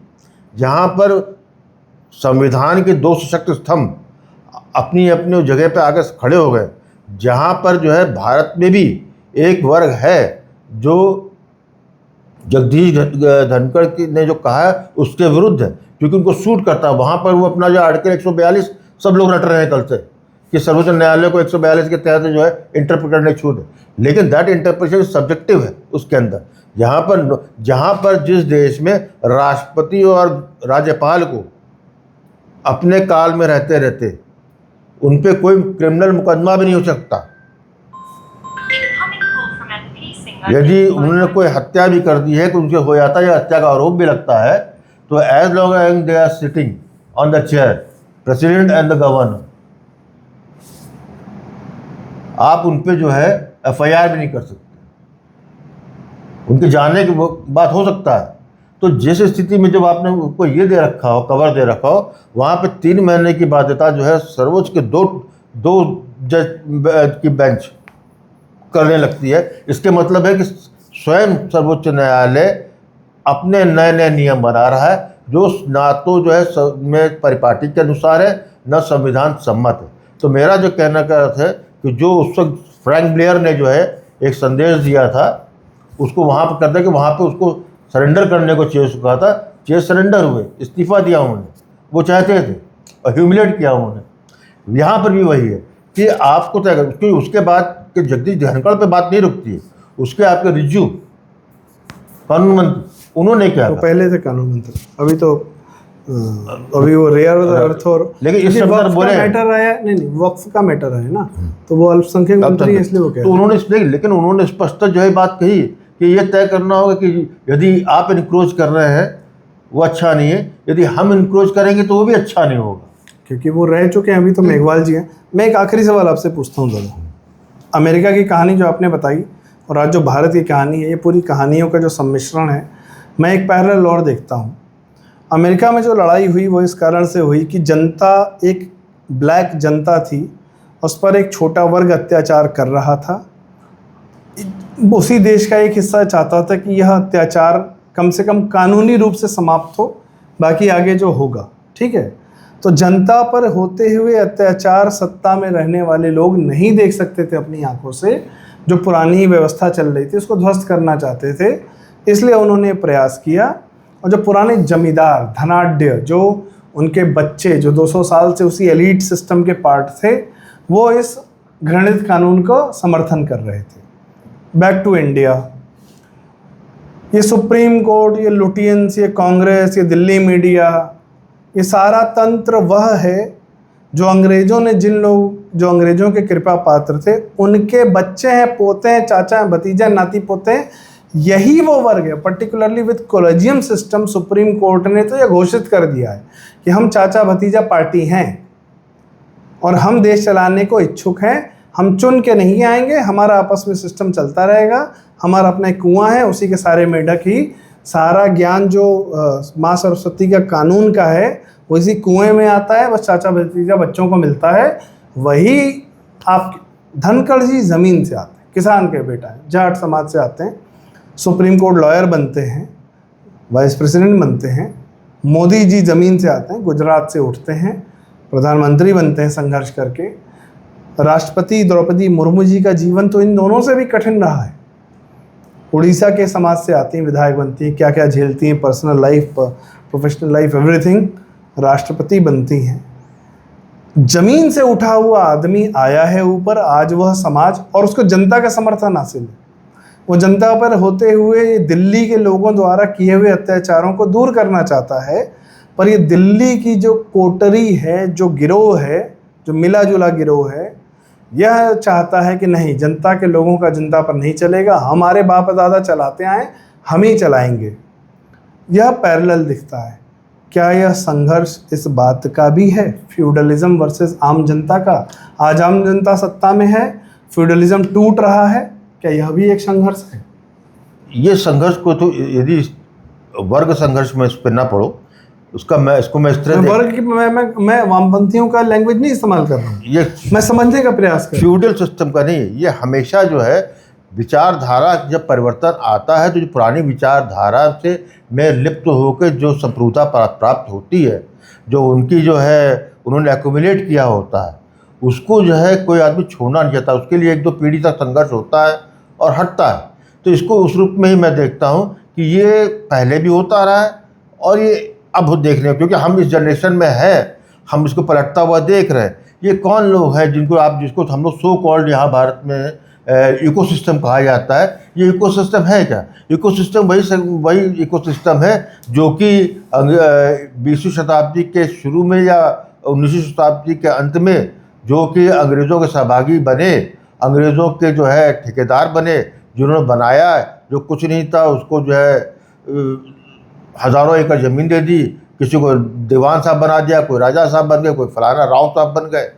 जहाँ पर संविधान के 2 सशक्त स्तंभ अपनी अपनी जगह पे आकर खड़े हो गए। जहाँ पर जो है भारत में भी एक वर्ग है जो जगदीश धनखड़ ने जो कहा है उसके विरुद्ध है, क्योंकि उनको सूट करता है। वहाँ पर वो अपना जो आर्टिकल 142 सब लोग रट रहे हैं कल से कि सर्वोच्च न्यायालय को 142 के तहत जो है इंटरप्रेट करने की छूट है, लेकिन दैट इंटरप्रिटेशन सब्जेक्टिव है उसके अंदर। जहाँ पर जिस देश में राष्ट्रपति और राज्यपाल को अपने काल में रहते रहते उन पे कोई क्रिमिनल मुकदमा भी नहीं हो सकता। यदि उन्होंने कोई हत्या भी कर दी है कि उनके हो जाता है या हत्या का आरोप भी लगता है, तो as long as they are sitting on the chair, president and the governor, आप उन पे जो है FIR भी नहीं कर सकते। उनके जाने की बात हो सकता है। तो जिस स्थिति में जब आपने उनको ये दे रखा हो, कवर दे रखा हो, वहाँ पे 3 महीने की बाध्यता जो है सर्वोच्च के दो जज की बेंच करने लगती है। इसके मतलब है कि स्वयं सर्वोच्च न्यायालय अपने नए नए नियम बना रहा है, जो ना तो जो है में परिपाटी के अनुसार है, न संविधान सम्मत है। तो मेरा जो कहने का अर्थ है कि जो उस वक्त फ्रैंक ब्लेयर ने जो है एक संदेश दिया था, उसको वहाँ पर कर दिया कि वहाँ पे उसको सरेंडर करने को चेस कहा था, चेस सरेंडर हुए, इस्तीफा दिया उन्होंने, वो चाहते थे और ह्यूमिलेट किया उन्होंने। यहाँ पर भी वही है कि आपको तय कर, क्योंकि उसके बाद कि जगदीश धनखड़ पे बात नहीं रुकती है, उसके आपके रिज्यू कानून मंत्री उन्होंने क्या तो पहले थे कानून मंत्री, अभी वो रेयर अर्थ और लेकिन इस वक्फ का मैटर आया नहीं, वक्फ का मैटर है ना, तो वो अल्पसंख्यक मंत्री इसलिए वो कह रहे हैं। लेकिन उन्होंने स्पष्ट जो है बात कही कि ये तय करना होगा कि यदि आप इनक्रोच कर रहे हैं वो अच्छा नहीं है, यदि हम इनक्रोच करेंगे तो वो भी अच्छा नहीं होगा, क्योंकि वो रह चुके हैं। अभी तो मेघवाल जी हैं। मैं एक आखिरी सवाल आपसे पूछता हूँ दादा, अमेरिका की कहानी जो आपने बताई और आज जो भारत की कहानी है, ये पूरी कहानियों का जो सम्मिश्रण है, मैं एक पैरेलल और देखता हूँ। अमेरिका में जो लड़ाई हुई वो इस कारण से हुई कि जनता, एक ब्लैक जनता थी, उस पर एक छोटा वर्ग अत्याचार कर रहा था। उसी देश का एक हिस्सा चाहता था कि यह अत्याचार कम से कम कानूनी रूप से समाप्त हो, बाकी आगे जो होगा ठीक है। तो जनता पर होते हुए अत्याचार सत्ता में रहने वाले लोग नहीं देख सकते थे अपनी आंखों से। जो पुरानी व्यवस्था चल रही थी उसको ध्वस्त करना चाहते थे, इसलिए उन्होंने प्रयास किया। और जो पुराने जमींदार धनाढ्य, जो उनके बच्चे जो 200 साल से उसी एलीट सिस्टम के पार्ट थे, वो इस घृणित कानून को समर्थन कर रहे थे। बैक टू इंडिया, ये सुप्रीम कोर्ट, ये लुटियंस, ये कांग्रेस, ये दिल्ली मीडिया, ये सारा तंत्र वह है जो अंग्रेज़ों ने, जो अंग्रेज़ों के कृपा पात्र थे, उनके बच्चे हैं, पोते हैं, चाचा हैं, भतीजा, नाती पोते हैं। यही वो वर्ग है। Particularly with collegium system, supreme court ने तो यह घोषित कर दिया है कि हम चाचा भतीजा पार्टी हैं और हम देश चलाने को इच्छुक हैं। हम चुन के नहीं आएंगे, हमारा आपस में सिस्टम चलता रहेगा, हमारा अपना एक कुआं है, उसी के सारे मेढक ही, सारा ज्ञान जो माँ सरस्वती का कानून का है वो इसी कुएं में आता है, बस चाचा भतीजा बच्चों को मिलता है। वही आप धनखड़ जी ज़मीन से आते हैं, किसान के बेटा हैं, जाट समाज से आते हैं, सुप्रीम कोर्ट लॉयर बनते हैं, वाइस प्रेसिडेंट बनते हैं। मोदी जी ज़मीन से आते हैं, गुजरात से उठते हैं, प्रधानमंत्री बनते हैं संघर्ष करके। राष्ट्रपति द्रौपदी मुर्मू जी का जीवन तो इन दोनों से भी कठिन रहा है। उड़ीसा के समाज से आती हैं, विधायक बनती हैं, क्या क्या झेलती हैं, personal life, professional life, everything, राष्ट्रपति बनती हैं। जमीन से उठा हुआ आदमी आया है ऊपर, आज वह समाज और उसको जनता का समर्थन हासिल है। वो जनता पर होते हुए दिल्ली के लोगों द्वारा किए हुए अत्याचारों को दूर करना चाहता है, पर ये दिल्ली की जो कोटरी है, जो गिरोह है, जो मिला जुला गिरोह है, यह चाहता है कि नहीं, जनता के लोगों का जनता पर नहीं चलेगा, हमारे बाप दादा चलाते आए, हम ही चलाएंगे। यह पैरेलल दिखता है। क्या यह संघर्ष इस बात का भी है, फ्यूडलिज्म वर्सेस आम जनता का? आज आम जनता सत्ता में है, फ्यूडलिज्म टूट रहा है, क्या यह भी एक संघर्ष है? ये संघर्ष को तो यदि वर्ग संघर्ष में इस पर ना पढ़ो, उसका मैं इसको मैं इस तरह वर्ग की मैं वामपंथियों का लैंग्वेज नहीं इस्तेमाल कर रहा हूँ, ये मैं समझने का प्रयास कर रहा हूँ। फ्यूडल सिस्टम का नहीं, ये हमेशा जो है विचारधारा जब परिवर्तन आता है तो जो पुरानी विचारधारा से में लिप्त होकर जो संप्रभुता प्राप्त होती है, जो उनकी जो है उन्होंने एक्यूमुलेट किया होता है, उसको जो है कोई आदमी छोड़ना नहीं चाहता। उसके लिए एक दो पीढ़ी तक संघर्ष होता है और हटता है। तो इसको उस रूप में ही मैं देखता हूँ कि ये पहले भी होता रहा है और ये अब देखने, क्योंकि हम इस जनरेशन में हैं, हम इसको पलटता हुआ देख रहे हैं। ये कौन लोग हैं जिसको हम लोग सो कॉल्ड यहाँ भारत में इकोसिस्टम कहा जाता है। ये इकोसिस्टम है क्या? इकोसिस्टम वही इकोसिस्टम है जो कि 20वीं शताब्दी के शुरू में या 19वीं शताब्दी के अंत में जो कि अंग्रेज़ों के सहभागी बने, अंग्रेज़ों के जो है ठेकेदार बने, जिन्होंने बनाया, जो कुछ नहीं था उसको जो है हज़ारों एकड़ ज़मीन दे दी, किसी को दीवान साहब बना दिया, कोई राजा साहब बन गए, कोई फलाना राव साहब बन गए।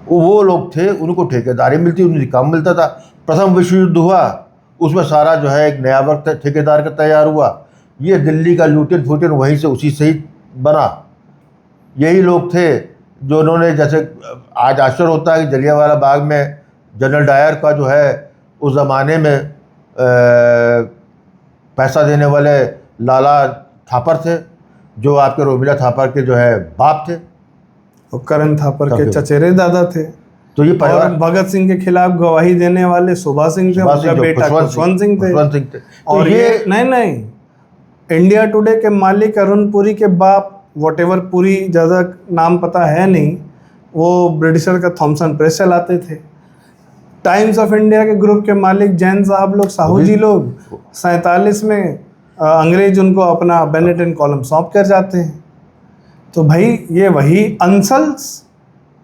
वो लोग थे, उनको ठेकेदारी मिलती, उन्हें काम मिलता था। प्रथम विश्व युद्ध हुआ, उसमें सारा जो है एक नया वर्ग ठेकेदार का तैयार हुआ। ये दिल्ली का लूटन फूटन वहीं से उसी से ही बना। यही लोग थे जो उन्होंने, जैसे आज आश्चर्य होता है कि जलियांवाला बाग में जनरल डायर का जो है उस ज़माने में पैसा देने वाले लाला थापर थे, जो आपके रोमिला थापर के जो है बाप थे, और करण थापर के चचेरे दादा थे। तो ये परिवार भगत सिंह के खिलाफ गवाही देने वाले सुभाष सिंह थे, उनका बेटा खुशवंत सिंह थे। और ये नहीं, इंडिया टुडे के मालिक अरुण पुरी के बाप, वॉटेवर पुरी, ज़्यादा नाम पता है नहीं, वो ब्रिटिशर का थॉमसन प्रेस चलाते थे। टाइम्स ऑफ इंडिया के ग्रुप के मालिक जैन साहब लोग, साहू जी लोग, 47 में अंग्रेज उनको अपना बेनेटन कॉलम सौंप कर जाते हैं। तो भाई ये वही अंसल्स,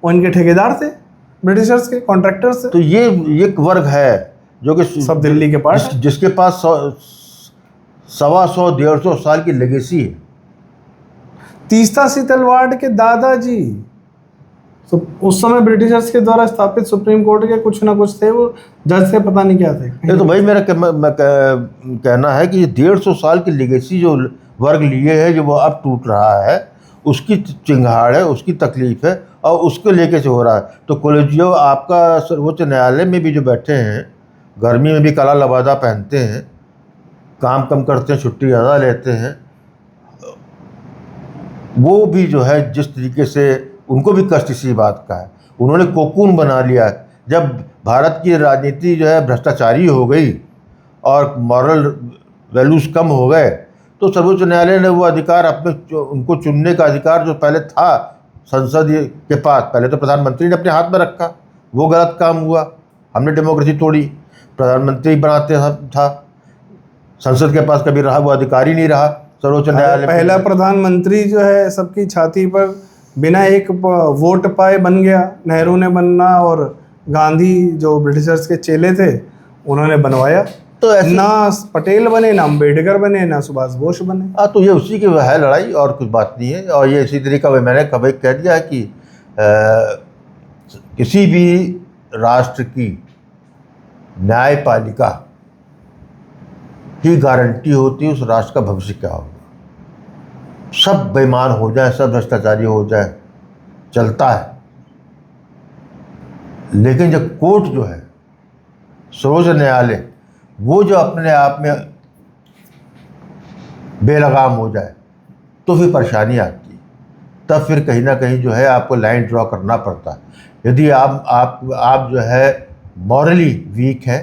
उनके ठेकेदार थे, ब्रिटिशर्स के कॉन्ट्रैक्टर्स थे। तो ये एक वर्ग है जो कि सब दिल्ली के पास, जिसके पास 125-150 साल की लेगेसी है। तीस्ता सी तलवाड़ के दादाजी तो उस समय ब्रिटिशर्स के द्वारा स्थापित सुप्रीम कोर्ट के कुछ ना कुछ थे, वो जज से पता नहीं क्या थे। ये तो भाई मेरा कहना है कि 150 साल की लेगेसी जो वर्ग लिए है, जो वो अब टूट रहा है, उसकी चिंगाड़ है, उसकी तकलीफ है और उसको लेके से हो रहा है। तो कॉलेजियो आपका सर्वोच्च न्यायालय में भी जो बैठे हैं, गर्मी में भी काला लबादा पहनते हैं, काम कम करते हैं, छुट्टी ज़्यादा लेते हैं, वो भी जो है जिस तरीके से उनको भी कष्ट इसी बात का है। उन्होंने कोकून बना लिया। जब भारत की राजनीति जो है भ्रष्टाचारी हो गई और मॉरल वैल्यूज़ कम हो गए, तो सर्वोच्च न्यायालय ने वो अधिकार अपने उनको चुनने का अधिकार जो पहले था संसद के पास, पहले तो प्रधानमंत्री ने अपने हाथ में रखा, वो गलत काम हुआ, हमने डेमोक्रेसी तोड़ी। प्रधानमंत्री बनाते था, संसद के पास कभी रहा वो अधिकार ही नहीं रहा। सर्वोच्च न्यायालय पहला प्रधानमंत्री जो है सबकी छाती पर बिना एक वोट पाए बन गया। नेहरू ने बनना और गांधी जो ब्रिटिशर्स के चेले थे उन्होंने बनवाया। तो ना पटेल बने, ना अम्बेडकर बने, ना सुभाष बोस बने। हाँ, तो ये उसी की है लड़ाई और कुछ बात नहीं है। और ये इसी तरीका मैंने कभी कह दिया है कि किसी भी राष्ट्र की न्यायपालिका की गारंटी होती है उस राष्ट्र का भविष्य क्या होगा। सब बेईमान हो जाए, सब भ्रष्टाचारी हो जाए, चलता है, लेकिन जब कोर्ट जो है, सर्वोच्च न्यायालय, वो जो अपने आप में बेलगाम हो जाए तो फिर परेशानी आती है। तब फिर कहीं ना कहीं जो है आपको लाइन ड्रॉ करना पड़ता है। यदि आप जो है मॉरली वीक है,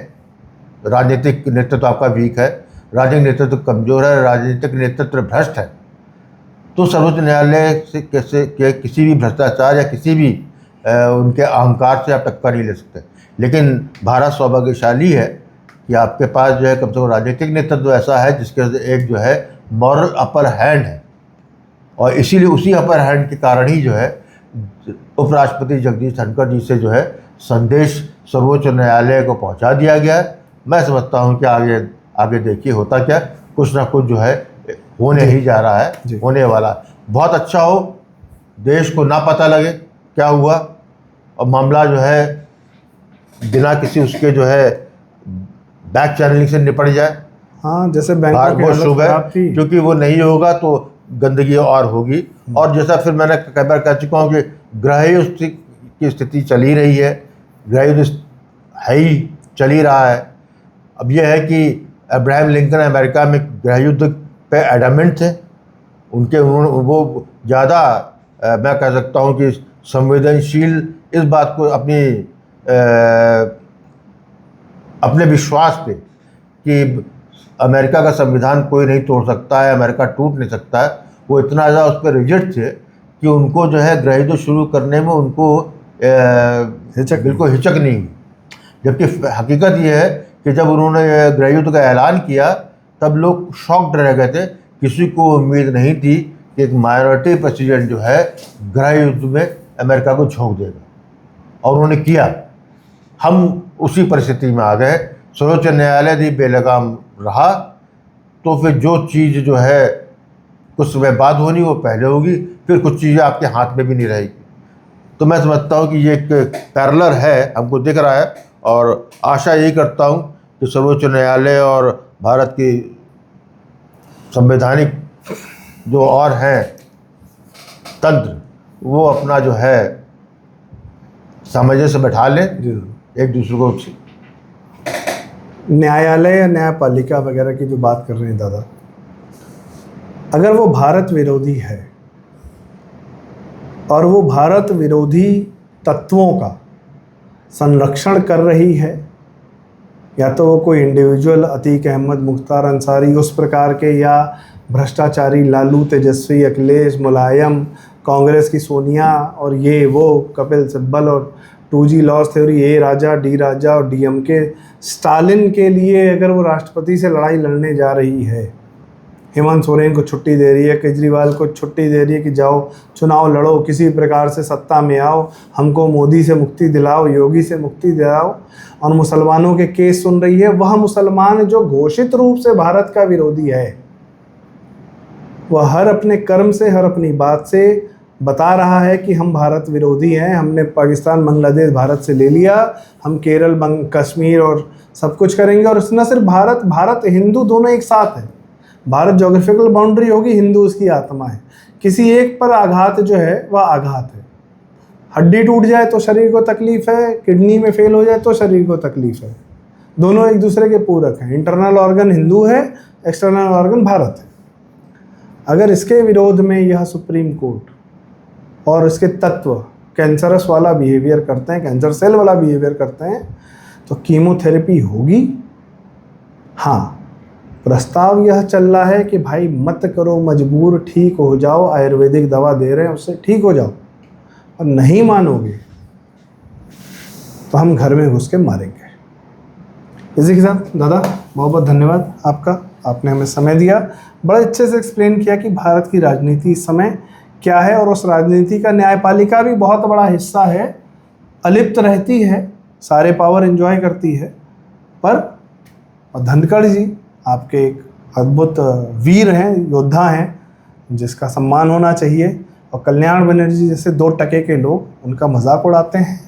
राजनीतिक नेतृत्व आपका वीक है, राजनीतिक नेतृत्व कमज़ोर है, राजनीतिक नेतृत्व भ्रष्ट है, तो सर्वोच्च न्यायालय से किसी भी भ्रष्टाचार या किसी भी उनके अहंकार से आप टक्कर नहीं ले सकते। लेकिन भारत सौभाग्यशाली है कि आपके पास जो है कम से कम राजनीतिक नेतृत्व ऐसा है जिसके एक जो है मॉरल अपर हैंड है, और इसीलिए उसी अपर हैंड के कारण ही जो है उपराष्ट्रपति जगदीश धनखड़ जी से जो है संदेश सर्वोच्च न्यायालय को पहुंचा दिया गया है। मैं समझता हूं कि आगे देखिए होता क्या, कुछ ना कुछ जो है होने ही जा रहा है, होने वाला। बहुत अच्छा हो, देश को ना पता लगे क्या हुआ, और मामला जो है बिना किसी उसके जो है बैक चैनलिंग से निपट जाए। हाँ, जैसे बैंकों की हालत खराब थी, क्योंकि वो नहीं होगा तो गंदगी और होगी। और जैसा फिर मैंने कई बार कह चुका हूँ कि गृहयुद्ध की स्थिति चल ही रही है, गृहयुद्ध है ही, चल ही रहा है। अब यह है कि अब्राहम लिंकन अमेरिका में गृहयुद्ध पे एडमेंट थे, उन्होंने वो ज़्यादा मैं कह सकता हूँ कि संवेदनशील इस बात को अपने विश्वास पे कि अमेरिका का संविधान कोई नहीं तोड़ सकता है, अमेरिका टूट नहीं सकता है, वो इतना ज़्यादा उस पर रिजिड थे कि उनको जो है गृहयुद्ध शुरू करने में उनको बिल्कुल हिचक नहीं हुई। जबकि हकीकत ये है कि जब उन्होंने गृहयुद्ध का ऐलान किया तब लोग शॉक्ड रह गए थे, किसी को उम्मीद नहीं थी कि एक माइनॉरिटी प्रेसिडेंट जो है गृहयुद्ध में अमेरिका को झोंक देगा, और उन्होंने किया। हम उसी परिस्थिति में आ गए, सर्वोच्च न्यायालय भी बेलगाम रहा, तो फिर जो चीज़ जो है कुछ समय बाद होनी वो पहले होगी, फिर कुछ चीज़ें आपके हाथ में भी नहीं रहेगी। तो मैं समझता हूँ कि ये एक पैरेलल है, हमको दिख रहा है, और आशा यही करता हूँ कि सर्वोच्च न्यायालय और भारत की संवैधानिक जो और हैं तंत्र, वो अपना जो है सामंजस्य बैठा लें, एक दूसरे को। न्यायालय या न्यायपालिका वगैरह की जो बात कर रहे हैं दादा, अगर वो भारत विरोधी है और वो भारत विरोधी तत्वों का संरक्षण कर रही है, या तो वो कोई इंडिविजुअल अतीक अहमद, मुख्तार अंसारी उस प्रकार के, या भ्रष्टाचारी लालू, तेजस्वी, अखिलेश, मुलायम, कांग्रेस की सोनिया और ये वो कपिल सिब्बल और 2G लॉस थ्योरी, ए राजा, डी राजा और डीएमके, स्टालिन के लिए अगर वो राष्ट्रपति से लड़ाई लड़ने जा रही है, हेमंत सोरेन को छुट्टी दे रही है, केजरीवाल को छुट्टी दे रही है कि जाओ चुनाव लड़ो, किसी प्रकार से सत्ता में आओ, हमको मोदी से मुक्ति दिलाओ, योगी से मुक्ति दिलाओ, और मुसलमानों के केस सुन रही है, वह मुसलमान जो घोषित रूप से भारत का विरोधी है, वह हर अपने कर्म से, हर अपनी बात से बता रहा है कि हम भारत विरोधी हैं, हमने पाकिस्तान, बांग्लादेश भारत से ले लिया, हम केरल, कश्मीर और सब कुछ करेंगे। और न सिर्फ भारत हिंदू दोनों एक साथ है। भारत ज्योग्राफिकल बाउंड्री होगी, हिंदू उसकी आत्मा है। किसी एक पर आघात जो है वह आघात है। हड्डी टूट जाए तो शरीर को तकलीफ है, किडनी में फेल हो जाए तो शरीर को तकलीफ है, दोनों एक दूसरे के पूरक हैं। इंटरनल ऑर्गन हिंदू है, एक्सटर्नल ऑर्गन भारत है। अगर इसके विरोध में यह सुप्रीम कोर्ट और इसके तत्व कैंसरस वाला बिहेवियर करते हैं, कैंसर सेल वाला बिहेवियर करते हैं, तो कीमोथेरेपी होगी। हाँ, प्रस्ताव यह चल रहा है कि भाई मत करो, मजबूर, ठीक हो जाओ, आयुर्वेदिक दवा दे रहे हैं उससे ठीक हो जाओ, और नहीं मानोगे तो हम घर में घुस के मारेंगे। इसी के साथ दादा बहुत बहुत धन्यवाद आपका, आपने हमें समय दिया, बड़े अच्छे से एक्सप्लेन किया कि भारत की राजनीति इस समय क्या है, और उस राजनीति का न्यायपालिका भी बहुत बड़ा हिस्सा है, अलिप्त रहती है, सारे पावर एंजॉय करती है, पर धनखड़ जी आपके एक अद्भुत वीर हैं, योद्धा हैं, जिसका सम्मान होना चाहिए। और कल्याण बनर्जी जैसे 2 टके के लोग उनका मजाक उड़ाते हैं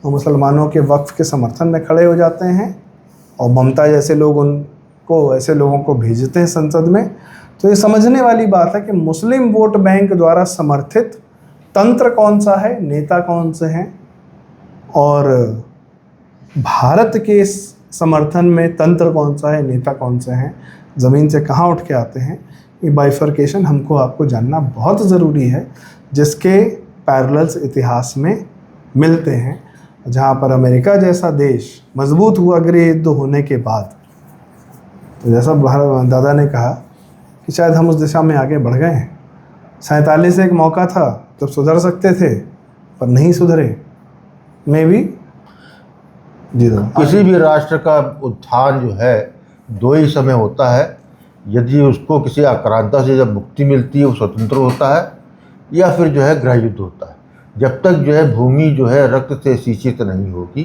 और मुसलमानों के वक्फ के समर्थन में खड़े हो जाते हैं, और ममता जैसे लोग उनको, ऐसे लोगों को भेजते हैं संसद में। तो ये समझने वाली बात है कि मुस्लिम वोट बैंक द्वारा समर्थित तंत्र कौन सा है, नेता कौन से हैं, और भारत के समर्थन में तंत्र कौन सा है, नेता कौन से हैं, ज़मीन से कहाँ उठ के आते हैं, ये बाइफर्केशन हमको आपको जानना बहुत ज़रूरी है, जिसके पैरेलल्स इतिहास में मिलते हैं। जहाँ पर अमेरिका जैसा देश मजबूत हुआ गृह युद्ध होने के बाद, तो जैसा दादा ने कहा कि शायद हम उस दिशा में आगे बढ़ गए हैं। 47 एक मौका था जब सुधर सकते थे, पर नहीं सुधरे। मे बी जी किसी भी राष्ट्र का उत्थान जो है दो ही समय होता है, यदि उसको किसी आक्रांता से जब मुक्ति मिलती है वो स्वतंत्र होता है, या फिर जो है गृह युद्ध होता है। जब तक जो है भूमि जो है रक्त से सिंचित नहीं होगी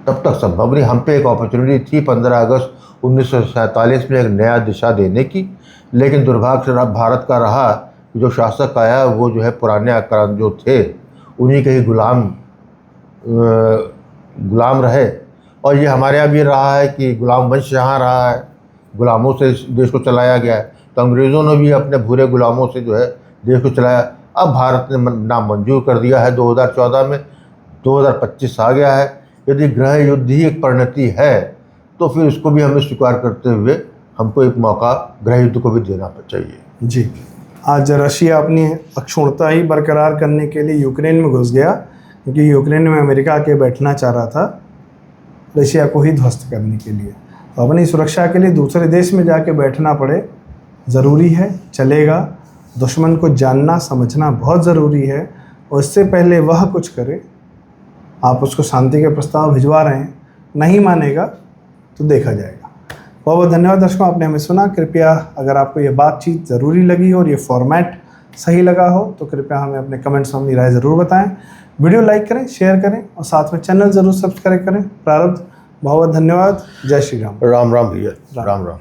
तब तक संभव नहीं। हम पे एक अपॉर्चुनिटी थी 15 अगस्त 1947 में एक नया दिशा देने की, लेकिन दुर्भाग्य से भारत का रहा जो शासक आया वो जो है पुराने आक्रांत जो थे उन्हीं के ही गुलाम रहे। और ये हमारे यहाँ भी रहा है कि गुलाम वंश यहाँ रहा है, गुलामों से देश को चलाया गया है। तो अंग्रेज़ों ने भी अपने बुरे गुलामों से जो है देश को चलाया। अब भारत ने नाम मंजूर कर दिया है 2014 में, 2025 आ गया है। यदि गृह युद्ध ही एक परिणति है तो फिर उसको भी हमें स्वीकार करते हुए हमको एक मौका गृह युद्ध को भी देना चाहिए। जी, आज रशिया अपनी अक्षुण्णता ही बरकरार करने के लिए यूक्रेन में घुस गया, क्योंकि यूक्रेन में अमेरिका आके बैठना चाह रहा था रशिया को ही ध्वस्त करने के लिए। तो अपनी सुरक्षा के लिए दूसरे देश में जाके बैठना पड़े, ज़रूरी है, चलेगा। दुश्मन को जानना समझना बहुत ज़रूरी है, और इससे पहले वह कुछ करे। आप उसको शांति के प्रस्ताव भिजवा रहे हैं, नहीं मानेगा तो देखा जाएगा। बहुत बहुत धन्यवाद दर्शकों, आपने हमें सुना। कृपया अगर आपको ये बातचीत ज़रूरी लगी और ये फॉर्मेट सही लगा हो तो कृपया हमें अपने कमेंट्स में अपनी राय ज़रूर बताएं। वीडियो लाइक करें, शेयर करें और साथ में चैनल ज़रूर सब्सक्राइब करें। प्रारब्ध, बहुत बहुत धन्यवाद। जय श्री राम। राम राम भैया, राम राम।